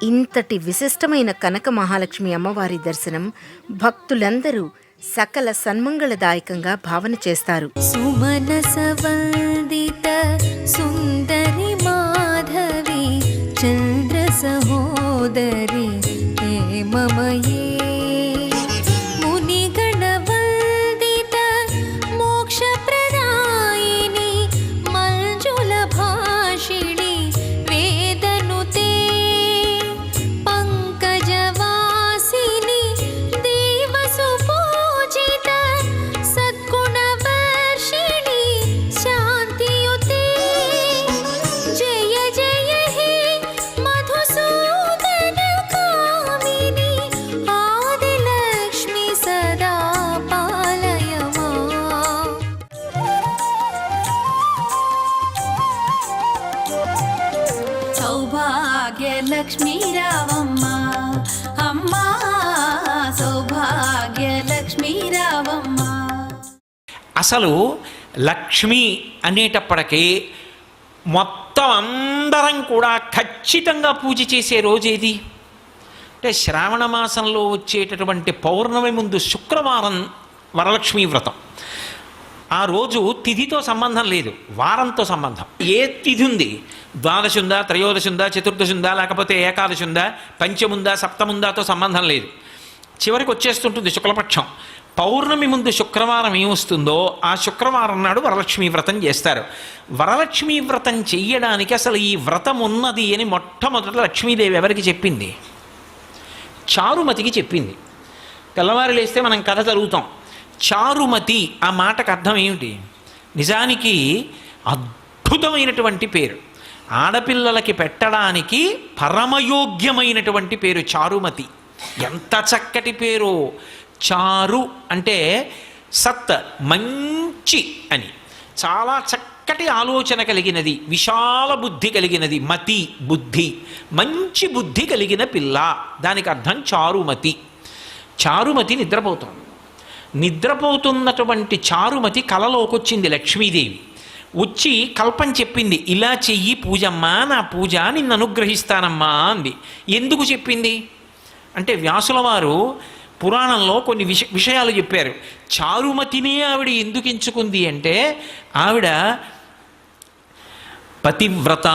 ఇంతటి విశిష్టమైన కనక మహాలక్ష్మి అమ్మవారి దర్శనం భక్తులందరూ సకల సన్మంగళదాయకంగా భావన చేస్తారు. సుమనసవందిత సుందరి మాధవి చంద్ర సహోదరి హేమమయే లక్ష్మీ రావమ్మ అమ్మా సౌభాగ్య లక్ష్మీ రావమ్మ. అసలు లక్ష్మి అనేటప్పటికీ మొత్తం మొత్తం అందరం కూడా ఖచ్చితంగా పూజ చేసే రోజేది అంటే శ్రావణ మాసంలో వచ్చేటటువంటి పౌర్ణమి ముందు శుక్రవారం వరలక్ష్మీ వ్రతం. ఆ రోజు తిథితో సంబంధం లేదు, వారంతో సంబంధం. ఏ తిథి ఉంది, ద్వాదశి ఉందా, త్రయోదశి ఉందా, చతుర్దశి ఉందా, లేకపోతే ఏకాదశి ఉందా, పంచముందా, సప్తముందాతో సంబంధం లేదు. చివరికి వచ్చేస్తుంటుంది శుక్లపక్షం. పౌర్ణమి ముందు శుక్రవారం ఏమొస్తుందో ఆ శుక్రవారం నాడు వరలక్ష్మీ వ్రతం చేస్తారు. వరలక్ష్మీ వ్రతం చెయ్యడానికి అసలు ఈ వ్రతం ఉన్నది అని మొట్టమొదట లక్ష్మీదేవి ఎవరికి చెప్పింది? చారుమతికి చెప్పింది. తెల్లవారు లేస్తే మనం కథ చదువుతాం. చారుమతి ఆ మాటకు అర్థం ఏమిటి? నిజానికి అద్భుతమైనటువంటి పేరు, ఆడపిల్లలకి పెట్టడానికి పరమయోగ్యమైనటువంటి పేరు చారుమతి. ఎంత చక్కటి పేరు! చారు అంటే సత్, మంచి అని, చాలా చక్కటి ఆలోచన కలిగినది, విశాల బుద్ధి కలిగినది. మతి బుద్ధి, మంచి బుద్ధి కలిగిన పిల్ల, దానికి అర్థం చారుమతి. చారుమతి నిద్రపోతుంది. నిద్రపోతున్నటువంటి చారుమతి కలలోకి వచ్చింది లక్ష్మీదేవి. వచ్చి కల్పన చెప్పింది, ఇలా చెయ్యి పూజమ్మా, నా పూజ నిన్ను అనుగ్రహిస్తానమ్మా అంది. ఎందుకు చెప్పింది అంటే వ్యాసుల వారు పురాణంలో కొన్ని విషయాలు చెప్పారు. చారుమతినే ఆవిడ ఎందుకు ఎంచుకుంది అంటే ఆవిడ పతివ్రత,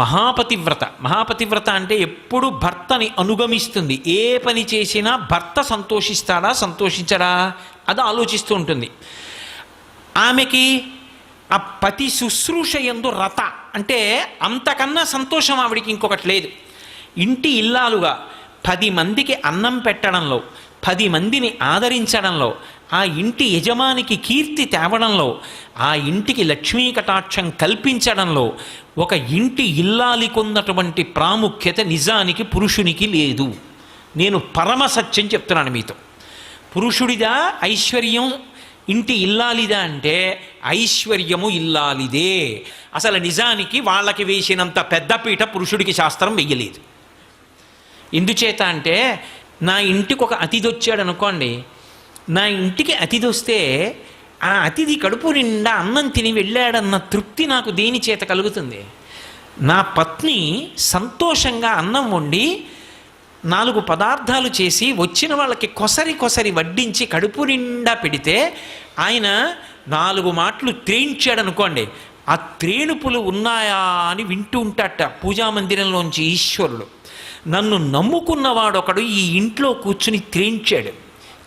మహాపతివ్రత. మహాపతివ్రత అంటే ఎప్పుడు భర్తని అనుగమిస్తుంది. ఏ పని చేసినా భర్త సంతోషిస్తాడా సంతోషించడా అది ఆలోచిస్తూ ఉంటుంది. ఆమెకి ఆ పతి శుశ్రూష యందు రత అంటే అంతకన్నా సంతోషం ఆవిడికి ఇంకొకటి లేదు. ఇంటి ఇల్లాలుగా 10 మందికి అన్నం పెట్టడంలో, 10 మందిని ఆదరించడంలో, ఆ ఇంటి యజమానికి కీర్తి తేవడంలో, ఆ ఇంటికి లక్ష్మీ కటాక్షం కల్పించడంలో ఒక ఇంటి ఇల్లాలికున్నటువంటి ప్రాముఖ్యత నిజానికి పురుషునికి లేదు. నేను పరమ సత్యం చెప్తున్నాను మీతో. పురుషుడిదా ఐశ్వర్యం, ఇంటి ఇల్లాలిదా అంటే ఐశ్వర్యము ఇల్లాలిదే. అసలు నిజానికి వాళ్ళకి వేసినంత పెద్దపీట పురుషుడికి శాస్త్రం వెయ్యలేదు. ఎందుచేత అంటే నా ఇంటికి ఒక అతిథి వచ్చాడు అనుకోండి, నా ఇంటికి అతిథి వస్తే ఆ అతిథి కడుపు నిండా అన్నం తిని వెళ్ళాడన్న తృప్తి నాకు దేని చేత కలుగుతుంది? నా పత్ని సంతోషంగా అన్నం వండి 4 పదార్థాలు చేసి వచ్చిన వాళ్ళకి కొసరి వడ్డించి కడుపు నిండా పెడితే ఆయన 4 మాటలు త్రేయించాడు అనుకోండి, ఆ త్రేణుపులు ఉన్నాయా అని వింటూ ఉంటాట పూజామందిరంలోంచి ఈశ్వరుడు. నన్ను నమ్ముకున్నవాడొకడు ఈ ఇంట్లో కూర్చుని త్రేయించాడు,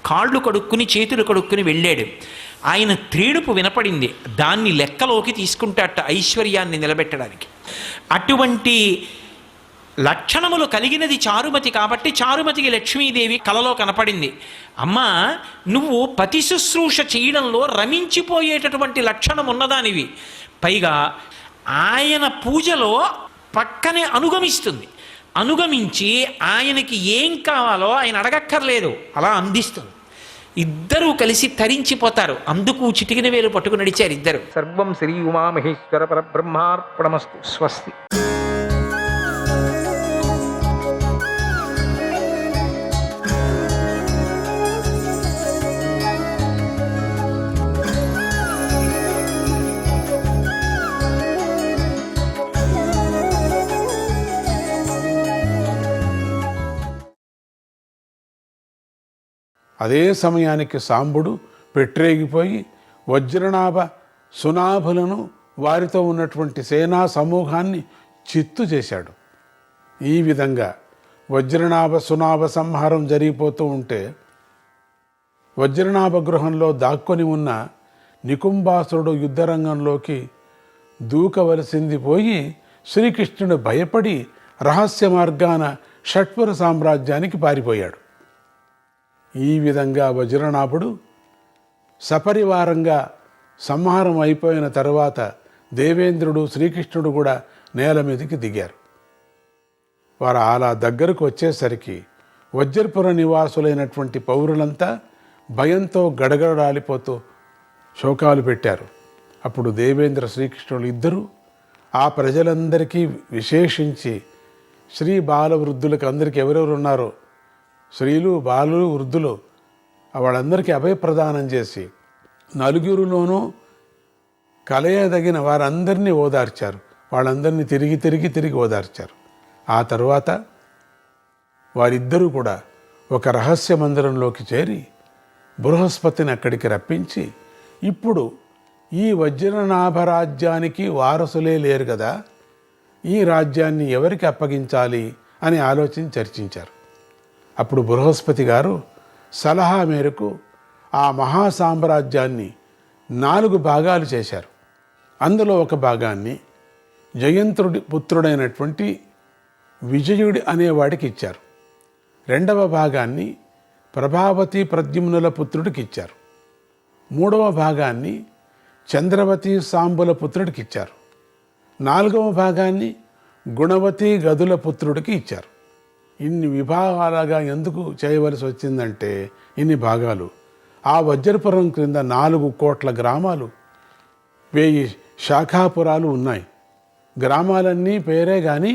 కాళ్ళు కడుక్కుని చేతులు కడుక్కుని వెళ్ళాడు. ఆయన త్రేణుపు వినపడింది, దాన్ని లెక్కలోకి తీసుకుంటాట ఐశ్వర్యాన్ని నిలబెట్టడానికి. అటువంటి లక్షణములు కలిగినది చారుమతి. కాబట్టి చారుమతికి లక్ష్మీదేవి కలలో కనపడింది. అమ్మా, నువ్వు పతి శుశ్రూష చేయడంలో రమించిపోయేటటువంటి లక్షణం ఉన్నదానివి. పైగా ఆయన పూజలో పక్కనే అనుగమిస్తుంది. అనుగమించి ఆయనకి ఏం కావాలో ఆయన అడగక్కర్లేదు, అలా అందిస్తుంది. ఇద్దరూ కలిసి తరించిపోతారు. అందుకు చిటికిన వేలు పట్టుకుని నడిచారు ఇద్దరు. సర్వం శ్రీ ఉమామహేశ్వర పరబ్రహ్మార్పణమస్తు. స్వస్తి. అదే సమయానికి సాంబుడు పెట్టరేగిపోయి వజ్రనాభ సునాభులను వారితో ఉన్నటువంటి సేనా సమూహాన్ని చిత్తు చేశాడు. ఈ విధంగా వజ్రనాభ సునాభ సంహారం జరిగిపోతూ ఉంటే వజ్రనాభ గృహంలో దాక్కొని ఉన్న నికుంభాసురుడు యుద్ధరంగంలోకి దూకవలసింది పోయి శ్రీకృష్ణుడు భయపడి రహస్య మార్గాన షట్పుర సామ్రాజ్యానికి పారిపోయాడు. ఈ విధంగా వజ్రనాభుడు సపరివారంగా సంహారం అయిపోయిన తరువాత దేవేంద్రుడు శ్రీకృష్ణుడు కూడా నేల మీదకి దిగారు. వారు అలా దగ్గరకు వచ్చేసరికి వజ్రపుర నివాసులైనటువంటి పౌరులంతా భయంతో గడగడలాడిపోతూ శోకాలు పెట్టారు. అప్పుడు దేవేంద్ర శ్రీకృష్ణులు ఇద్దరూ ఆ ప్రజలందరికీ విశేషించి శ్రీ బాల వృద్ధులకు అందరికీ ఎవరెవరు ఉన్నారో స్త్రీలు, బాలులు, వృద్ధులు వాళ్ళందరికీ అభయప్రదానం చేసి నలుగురిలోనూ కలయదగిన వారందరినీ ఓదార్చారు. వాళ్ళందరినీ తిరిగి ఓదార్చారు. ఆ తరువాత వారిద్దరూ కూడా ఒక రహస్య మందిరంలోకి చేరి బృహస్పతిని అక్కడికి రప్పించి, ఇప్పుడు ఈ వజ్రనాభ రాజ్యానికి వారసులే లేరు కదా, ఈ రాజ్యాన్ని ఎవరికి అప్పగించాలి అని ఆలోచించి చర్చించారు. అప్పుడు బృహస్పతి గారు సలహా మేరకు ఆ మహాసామ్రాజ్యాన్ని 4 భాగాలు చేశారు. అందులో ఒక భాగాన్ని జయంతుడి పుత్రుడైనటువంటి విజయుడి అనేవాడికి ఇచ్చారు. 2వ భాగాన్ని ప్రభావతి ప్రద్యుమ్నుల పుత్రుడికి ఇచ్చారు. 3వ భాగాన్ని చంద్రవతి సాంబుల పుత్రుడికి ఇచ్చారు. 4వ భాగాన్ని గుణవతి గదుల పుత్రుడికి ఇచ్చారు. ఇన్ని విభాగాలుగా ఎందుకు చేయవలసి వచ్చిందంటే, ఇన్ని భాగాలు ఆ వజ్రపురం క్రింద 4 కోట్ల గ్రామాలు, 1000 శాఖాపురాలు ఉన్నాయి. గ్రామాలన్నీ పేరే కానీ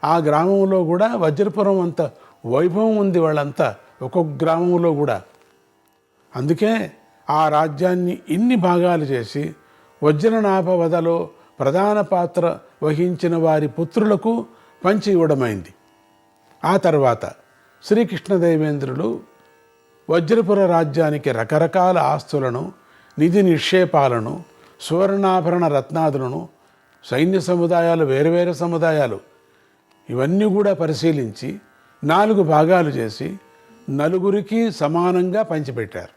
ఆ గ్రామంలో కూడా వజ్రపురం అంత వైభవం ఉంది. వాళ్ళంతా ఒక్కొక్క గ్రామంలో కూడా. అందుకే ఆ రాజ్యాన్ని ఇన్ని భాగాలు చేసి వజ్రనాభ వధలో ప్రధాన పాత్ర వహించిన వారి పుత్రులకు పంచి ఇవ్వడమైంది. ఆ తర్వాత శ్రీకృష్ణదేవేంద్రులు వజ్రపుర రాజ్యానికి రకరకాల ఆస్తులను, నిధి నిక్షేపాలను, సువర్ణాభరణ రత్నాదులను, సైన్య సముదాయాలు, వేరువేరు సముదాయాలు ఇవన్నీ కూడా పరిశీలించి 4 భాగాలు చేసి 4 సమానంగా పంచిపెట్టారు.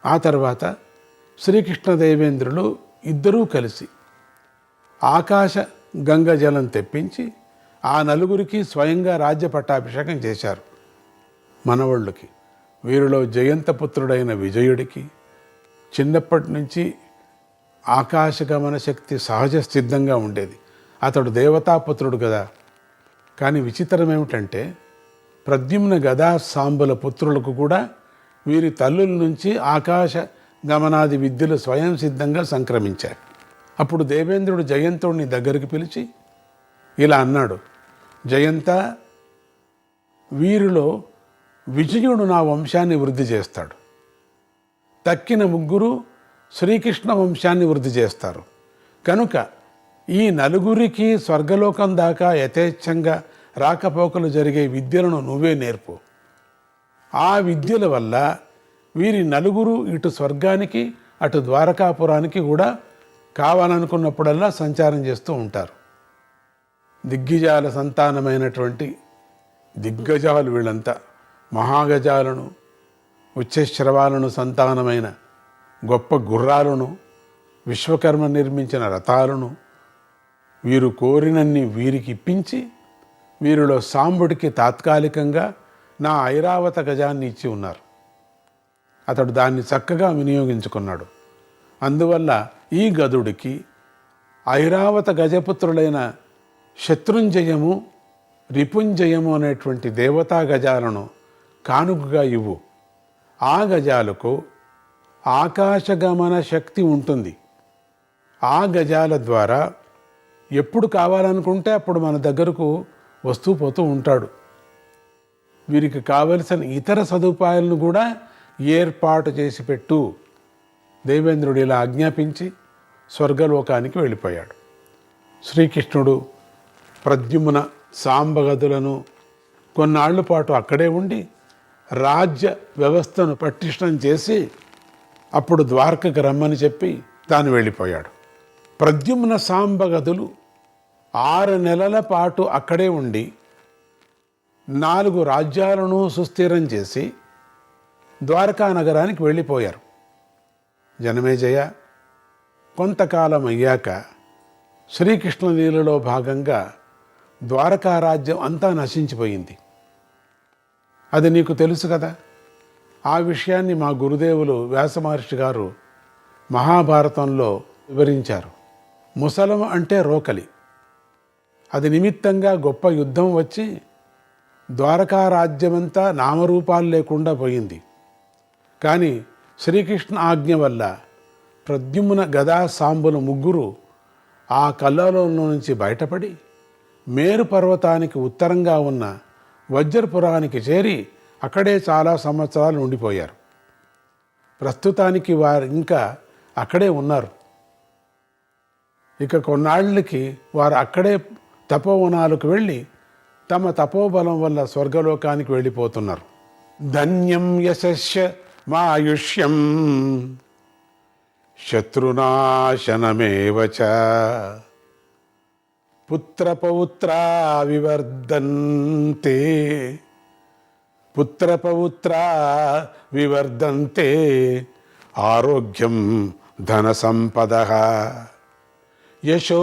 ఆ తర్వాత శ్రీకృష్ణదేవేంద్రులు ఇద్దరూ కలిసి ఆకాశ గంగ జలం తెప్పించి ఆ 4 స్వయంగా రాజ్య పట్టాభిషేకం చేశారు. మనవళ్ళకి, వీరిలో జయంతపుత్రుడైన విజయుడికి చిన్నప్పటి నుంచి ఆకాశగమన శక్తి సహజ సిద్ధంగా ఉండేది. అతడు దేవతాపుత్రుడు కదా. కానీ విచిత్రం ఏమిటంటే, ప్రద్యుమ్న గదా సాంబుల పుత్రులకు కూడా వీరి తల్లుల నుంచి ఆకాశ గమనాది విద్యలు స్వయం సిద్ధంగా సంక్రమించాయి. అప్పుడు దేవేంద్రుడు జయంతుడిని దగ్గరికి పిలిచి ఇలా అన్నాడు, జయంత, వీరిలో విజయుడు నా వంశాన్ని వృద్ధి చేస్తాడు. తక్కిన 3 శ్రీకృష్ణ వంశాన్ని వృద్ధి చేస్తారు. కనుక ఈ 4 స్వర్గలోకం దాకా యథేచ్ఛంగా రాకపోకలు జరిగే విద్యలను నువ్వే నేర్పు. ఆ విద్యల వల్ల వీరి 4 ఇటు స్వర్గానికి అటు ద్వారకాపురానికి కూడా కావాలనుకున్నప్పుడల్లా సంచారం చేస్తూ ఉంటారు. దిగ్గజాల సంతానమైనటువంటి దిగ్గజాలు వీళ్ళంతా, మహాగజాలను, ఉచ్చశ్రవాలను సంతానమైన గొప్ప గుర్రాలను, విశ్వకర్మ నిర్మించిన రథాలను వీరు కోరినన్ని వీరికి ఇప్పించి, వీరిలో సాంబుడికి తాత్కాలికంగా నా ఐరావత గజాన్ని ఇచ్చి ఉన్నారు. అతడు దాన్ని చక్కగా వినియోగించుకున్నాడు. అందువల్ల ఈ గదుడికి ఐరావత గజపుత్రులైన శత్రుంజయము, రిపుంజయము అనేటువంటి దేవతా గజాలను కానుకగా ఇవ్వు. ఆ గజాలకు ఆకాశగమన శక్తి ఉంటుంది. ఆ గజాల ద్వారా ఎప్పుడు కావాలనుకుంటే అప్పుడు మన దగ్గరకు వస్తూ పోతూ ఉంటాడు. వీరికి కావలసిన ఇతర సదుపాయాలను కూడా ఏర్పాటు చేసి పెట్టు. దేవేంద్రుడు ఇలా ఆజ్ఞాపించి స్వర్గలోకానికి వెళ్ళిపోయాడు. శ్రీకృష్ణుడు ప్రద్యుమ్న సాంబగదులను కొన్నాళ్ల పాటు అక్కడే ఉండి రాజ్య వ్యవస్థను పటిష్టం చేసి అప్పుడు ద్వారకకు రమ్మని చెప్పి తాను వెళ్ళిపోయాడు. ప్రద్యుమ్న సాంబగదులు 6 నెలల పాటు అక్కడే ఉండి 4 రాజ్యాలను సుస్థిరం చేసి ద్వారకా నగరానికి వెళ్ళిపోయారు. జనమేజయ, కొంతకాలం అయ్యాక శ్రీకృష్ణ లీలలో భాగంగా ద్వారకా రాజ్యం అంతా నశించిపోయింది. అది నీకు తెలుసు కదా. ఆ విషయాన్ని మా గురుదేవులు వ్యాస మహర్షి గారు మహాభారతంలో వివరించారు. ముసలం అంటే రోకలి. అది నిమిత్తంగా గొప్ప యుద్ధం వచ్చి ద్వారకా రాజ్యమంతా నామరూపాలు లేకుండా పోయింది. కానీ శ్రీకృష్ణ ఆజ్ఞ వల్ల ప్రద్యుమ్న గదా సాంబులు 3 ఆ కల్లోలంలో నుంచి బయటపడి మేరు పర్వతానికి ఉత్తరంగా ఉన్న వజ్రపురానికి చేరి అక్కడే చాలా సంవత్సరాలు ఉండిపోయారు. ప్రస్తుతానికి వారు ఇంకా అక్కడే ఉన్నారు. ఇక కొన్నాళ్ళకి వారు అక్కడే తపోవనాలకు వెళ్ళి తమ తపోబలం వల్ల స్వర్గలోకానికి వెళ్ళిపోతున్నారు. ధన్యం యశస్య మాయుష్యం శత్రునాశనమేవ చ పుత్రపౌత్రా వివర్ధంతే పుత్రపౌత్రా వివర్ధంతే ఆరోగ్యం ధనసంపదః యశో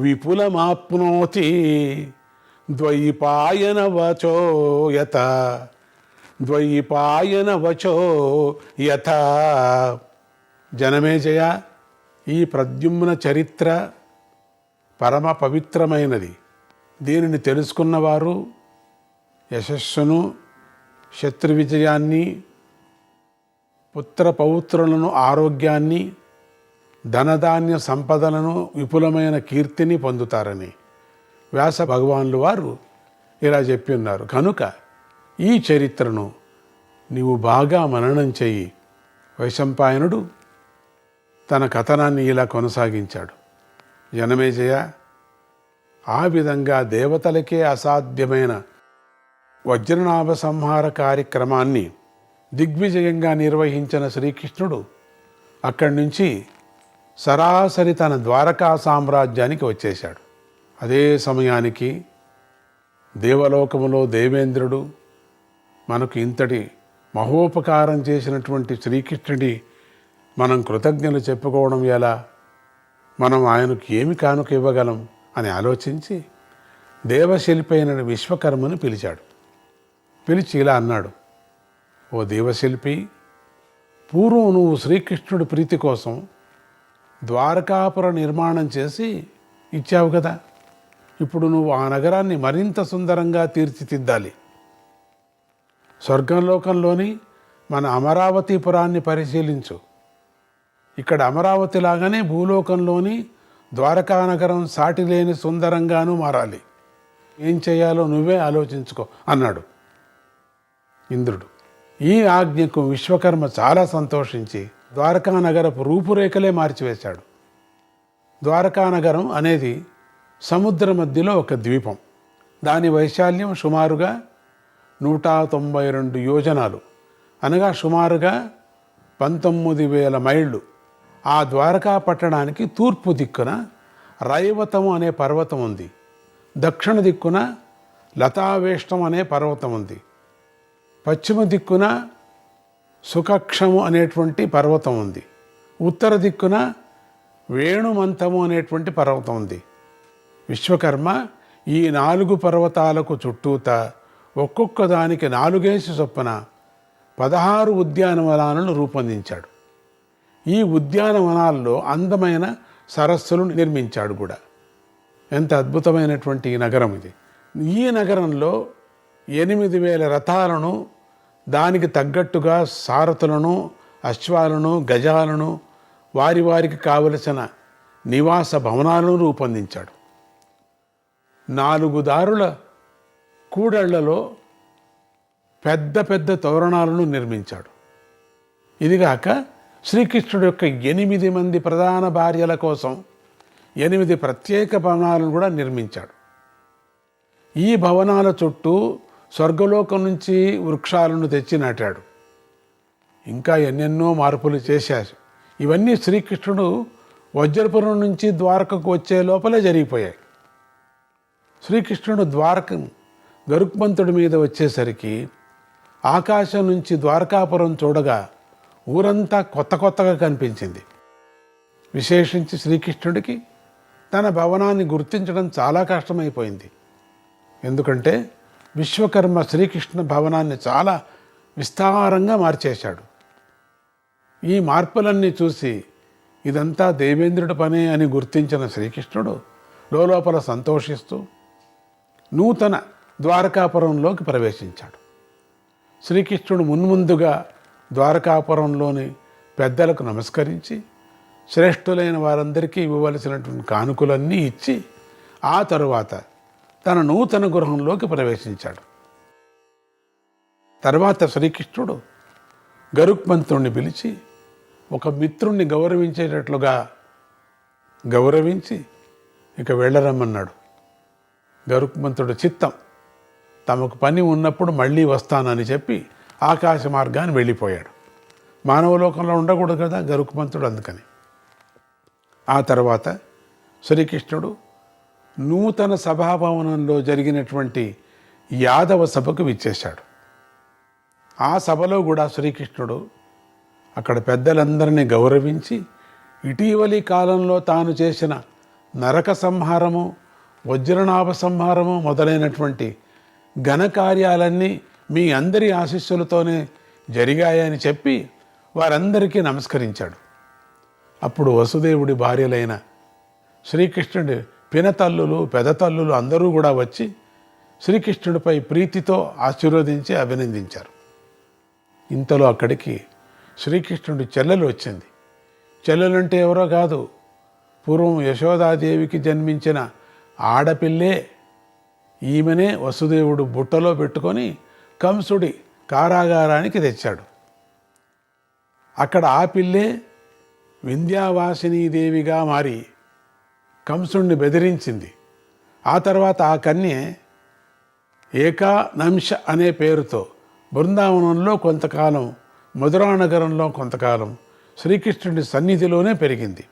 విపులమాప్నోతి ద్వైపాయనవచో యథ. జనమేజయ, ఈ ప్రద్యుమ్న చరిత్ర పరమ పవిత్రమైనది. దీనిని తెలుసుకున్నవారు యశస్సును, శత్రు విజయాన్ని, పుత్ర పౌత్రులను, ఆరోగ్యాన్ని, ధనధాన్య సంపదలను, విపులమైన కీర్తిని పొందుతారని వ్యాస భగవానులు వారు ఇలా చెప్పి ఉన్నారు. కనుక ఈ చరిత్రను నీవు బాగా మననం చెయ్యి. వైశంపాయనుడు తన కథనాన్ని ఇలా కొనసాగించాడు. జనమేజయ, ఆ విధంగా దేవతలకే అసాధ్యమైన వజ్రనాభ సంహార కార్యక్రమాన్ని దిగ్విజయంగా నిర్వహించిన శ్రీకృష్ణుడు అక్కడి నుంచి సరాసరి తన ద్వారకా సామ్రాజ్యానికి వచ్చేశాడు. అదే సమయానికి దేవలోకములో దేవేంద్రుడు మనకు ఇంతటి మహోపకారం చేసినటువంటి శ్రీకృష్ణుడి మనం కృతజ్ఞతలు చెప్పుకోవడం ఎలా, మనం ఆయనకు ఏమి కానుక ఇవ్వగలం అని ఆలోచించి దేవశిల్పి అయిన విశ్వకర్మను పిలిచాడు. పిలిచి ఇలా అన్నాడు, ఓ దేవశిల్పి, పూర్వం నువ్వు శ్రీకృష్ణుడి ప్రీతి కోసం ద్వారకాపుర నిర్మాణం చేసి ఇచ్చావు కదా. ఇప్పుడు నువ్వు ఆ నగరాన్ని మరింత సుందరంగా తీర్చిదిద్దాలి. స్వర్గలోకంలోని మన అమరావతిపురాన్ని పరిశీలించు. ఇక్కడ అమరావతి లాగానే భూలోకంలోని ద్వారకా నగరం సాటిలేని సుందరంగానూ మారాలి. ఏం చేయాలో నువ్వే ఆలోచించుకో అన్నాడు ఇంద్రుడు. ఈ ఆజ్ఞకు విశ్వకర్మ చాలా సంతోషించి ద్వారకా నగరపు రూపురేఖలే మార్చివేశాడు. ద్వారకా నగరం అనేది సముద్ర మధ్యలో ఒక ద్వీపం. దాని వైశాల్యం సుమారుగా 192 యోజనాలు, అనగా సుమారుగా 19,000 మైళ్ళు. ఆ ద్వారకా పట్టణానికి తూర్పు దిక్కున రైవతము అనే పర్వతం ఉంది. దక్షిణ దిక్కున లతావేష్టం అనే పర్వతం ఉంది. పశ్చిమ దిక్కున సుకక్షము అనేటువంటి పర్వతం ఉంది. ఉత్తర దిక్కున వేణుమంతము అనేటువంటి పర్వతం ఉంది. విశ్వకర్మ ఈ 4 పర్వతాలకు చుట్టూత ఒక్కొక్క దానికి 4 చొప్పున 16 ఉద్యానవనాలను రూపొందించాడు. ఈ ఉద్యానవనాల్లో అందమైన సరస్సులు నిర్మించాడు కూడా. ఎంత అద్భుతమైనటువంటి ఈ నగరం ఇది. ఈ నగరంలో 8,000 రథాలను, దానికి తగ్గట్టుగా సారథులను, అశ్వాలను, గజాలను, వారికి కావలసిన నివాస భవనాలను రూపొందించాడు. 4 దారుల కూడళ్లలో పెద్ద పెద్ద తోరణాలను నిర్మించాడు. ఇదిగాక శ్రీకృష్ణుడు యొక్క 8 మంది ప్రధాన భార్యల కోసం 8 ప్రత్యేక భవనాలను కూడా నిర్మించాడు. ఈ భవనాల చుట్టూ స్వర్గలోకం నుంచి వృక్షాలను తెచ్చి నాటాడు. ఇంకా ఎన్నెన్నో మార్పులు చేశాడు. ఇవన్నీ శ్రీకృష్ణుడు వజ్రపురం నుంచి ద్వారకకు వచ్చే లోపలే జరిగిపోయాయి. శ్రీకృష్ణుడు ద్వారకం గరుక్మంతుడి మీద వచ్చేసరికి ఆకాశం నుంచి ద్వారకాపురం చూడగా ఊరంతా కొత్తగా కనిపించింది. విశేషించి శ్రీకృష్ణుడికి తన భవనాన్ని గుర్తించడం చాలా కష్టమైపోయింది. ఎందుకంటే విశ్వకర్మ శ్రీకృష్ణ భవనాన్ని చాలా విస్తారంగా మార్చేశాడు. ఈ మార్పులన్నీ చూసి ఇదంతా దేవేంద్రుడి పనే అని గుర్తించిన శ్రీకృష్ణుడు లోపల సంతోషిస్తూ నూతన ద్వారకాపురంలోకి ప్రవేశించాడు. శ్రీకృష్ణుడు మున్ముందుగా ద్వారకాపురంలోని పెద్దలకు నమస్కరించి శ్రేష్ఠులైన వారందరికీ ఇవ్వవలసినటువంటి కానుకలన్నీ ఇచ్చి ఆ తరువాత తన నూతన గృహంలోకి ప్రవేశించాడు. తర్వాత శ్రీకృష్ణుడు గరుక్మంతుణ్ణి పిలిచి ఒక మిత్రుణ్ణి గౌరవించేటట్లుగా గౌరవించి ఇక వెళ్ళరమ్మన్నాడు. గరుత్మంతుడు చిత్తం, తమకు పని ఉన్నప్పుడు మళ్ళీ వస్తానని చెప్పి ఆకాశ మార్గాన్ని వెళ్ళిపోయాడు. మానవలోకంలో ఉండకూడదు కదా గరుత్మంతుడు, అందుకని. ఆ తర్వాత శ్రీకృష్ణుడు నూతన సభాభవనంలో జరిగినటువంటి యాదవ సభకు విచ్చేశాడు. ఆ సభలో కూడా శ్రీకృష్ణుడు అక్కడ పెద్దలందరినీ గౌరవించి ఇటీవలి కాలంలో తాను చేసిన నరక సంహారము, వజ్రనాభ సంహారము మొదలైనటువంటి ఘనకార్యాలన్నీ మీ అందరి ఆశీస్సులతోనే జరిగాయని చెప్పి వారందరికీ నమస్కరించాడు. అప్పుడు వసుదేవుడి భార్యలైన శ్రీకృష్ణుడి పినతల్లులు, పెదతల్లులు అందరూ కూడా వచ్చి శ్రీకృష్ణుడిపై ప్రీతితో ఆశీర్వదించి అభినందించారు. ఇంతలో అక్కడికి శ్రీకృష్ణుడి చెల్లెలు వచ్చింది. చెల్లెలంటే ఎవరో కాదు, పూర్వం యశోదాదేవికి జన్మించిన ఆడపిల్లే. ఈమెనే వసుదేవుడు బుట్టలో పెట్టుకొని కంసుడి కారాగారానికి తెచ్చాడు. అక్కడ ఆ పిల్లే వింధ్యావాసినీదేవిగా మారి కంసుడిని బెదిరించింది. ఆ తర్వాత ఆ కన్య ఏకానంశ అనే పేరుతో బృందావనంలో కొంతకాలం, మధురానగరంలో కొంతకాలం శ్రీకృష్ణుడి సన్నిధిలోనే పెరిగింది.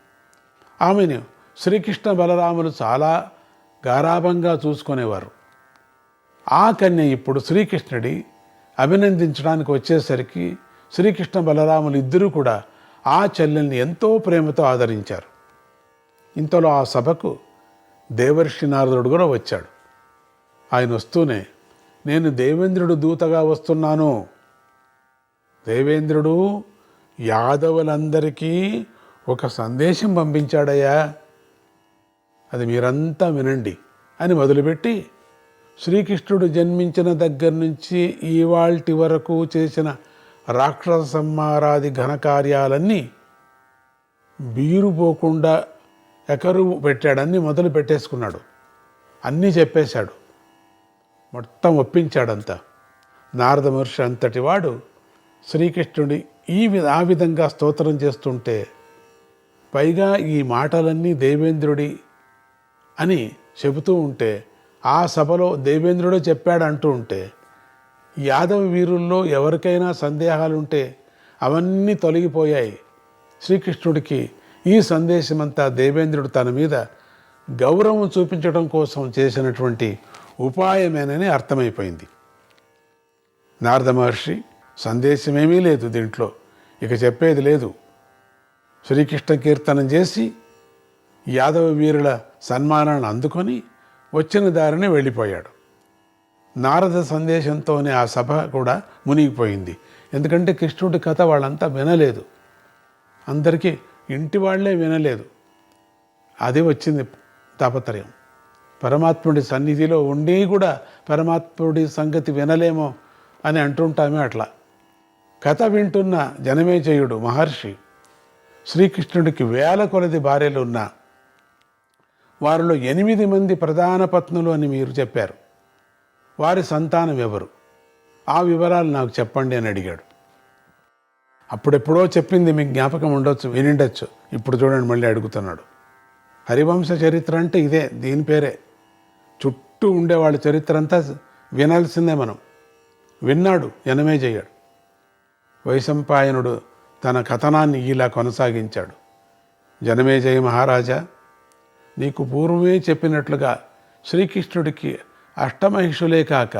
ఆమెను శ్రీకృష్ణ బలరాములు చాలా గారాభంగా చూసుకునేవారు. ఆ కన్య ఇప్పుడు శ్రీకృష్ణుడి అభినందించడానికి వచ్చేసరికి శ్రీకృష్ణ బలరాములు ఇద్దరూ కూడా ఆ చెల్లెల్ని ఎంతో ప్రేమతో ఆదరించారు. ఇంతలో ఆ సభకు దేవర్షి నారదుడు కూడా వచ్చాడు. ఆయన వస్తూనే, నేను దేవేంద్రుడు దూతగా వస్తున్నాను. దేవేంద్రుడు యాదవులందరికీ ఒక సందేశం పంపించాడయ్యా, అది మీరంతా వినండి అని మొదలుపెట్టి శ్రీకృష్ణుడు జన్మించిన దగ్గర నుంచి ఇవాల్టి వరకు చేసిన రాక్షస సంహారాది ఘనకార్యాలన్నీ బీరుపోకుండా ఎకరువు పెట్టాడన్ని మొదలు పెట్టేసుకున్నాడు. అన్నీ చెప్పేశాడు, మొత్తం ఒప్పించాడంతా. నారద మహర్షి అంతటి వాడు శ్రీకృష్ణుడి ఆ విధంగా స్తోత్రం చేస్తుంటే, పైగా ఈ మాటలన్నీ దేవేంద్రుడి అని చెబుతూ ఉంటే, ఆ సభలో దేవేంద్రుడే చెప్పాడంటూ ఉంటే, యాదవ వీరుల్లో ఎవరికైనా సందేహాలుంటే అవన్నీ తొలగిపోయాయి. శ్రీకృష్ణుడికి ఈ సందేశమంతా దేవేంద్రుడు తన మీద గౌరవం చూపించడం కోసం చేసినటువంటి ఉపాయమేనని అర్థమైపోయింది. నారద మహర్షి సందేశమేమీ లేదు దీంట్లో, ఇక చెప్పేది లేదు. శ్రీకృష్ణ కీర్తనం చేసి యాదవ వీరుల సన్మానాన్ని అందుకొని వచ్చిన దారిని వెళ్ళిపోయాడు. నారద సందేశంతోనే ఆ సభ కూడా మునిగిపోయింది. ఎందుకంటే కృష్ణుడి కథ వాళ్ళంతా వినలేదు, అందరికీ ఇంటి వాళ్లే వినలేదు. అది వచ్చింది తాపత్రయం. పరమాత్ముడి సన్నిధిలో ఉండి కూడా పరమాత్ముడి సంగతి వినలేమో అని అంటుంటామే. అట్లా కథ వింటున్న జనమేజయుడు మహర్షి శ్రీకృష్ణుడికి వేల కొలది భార్యలు ఉన్నా వారిలో 8 మంది ప్రధాన పత్నులు అని మీరు చెప్పారు. వారి సంతానం ఎవరు? ఆ వివరాలు నాకు చెప్పండి అని అడిగాడు. అప్పుడెప్పుడో చెప్పింది మీకు జ్ఞాపకం ఉండొచ్చు, వినిండొచ్చు. ఇప్పుడు చూడండి మళ్ళీ అడుగుతున్నాడు. హరివంశ చరిత్ర అంటే ఇదే, దీని పేరే. చుట్టూ ఉండేవాళ్ళ చరిత్ర అంతా వినాల్సిందే మనం. విన్నాడు జనమేజయుడు. వైశంపాయనుడు తన కథనాన్ని ఇలా కొనసాగించాడు. జనమేజయ మహారాజా, నీకు పూర్వమే చెప్పినట్లుగా శ్రీకృష్ణుడికి అష్టమహిషులే కాక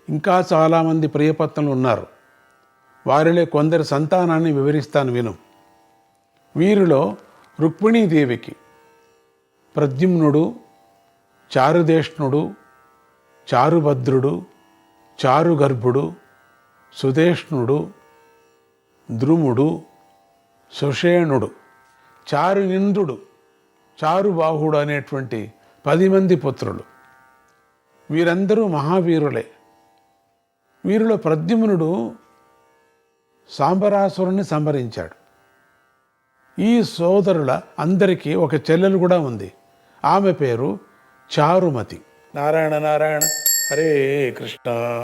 ఇంకా చాలామంది ప్రియపత్నులు ఉన్నారు. వారిలో కొందరి సంతానాన్ని వివరిస్తాను విను. వీరిలో రుక్మిణీదేవికి ప్రద్యుమ్నుడు, చారుదేష్ణుడు, చారుభద్రుడు, చారుగర్భుడు, సుదేష్ణుడు, ద్రుముడు, సుషేణుడు, చారునింద్రుడు, చారుబాహుడు అనేటువంటి 10 మంది పుత్రులు. వీరందరూ మహావీరులే. వీరిలో ప్రద్యుమ్నుడు సాంబరాసురుని సంహరించాడు. ఈ సోదరుల అందరికీ ఒక చెల్లెలు కూడా ఉంది. ఆమె పేరు చారుమతి. నారాయణ నారాయణ, హరే కృష్ణ.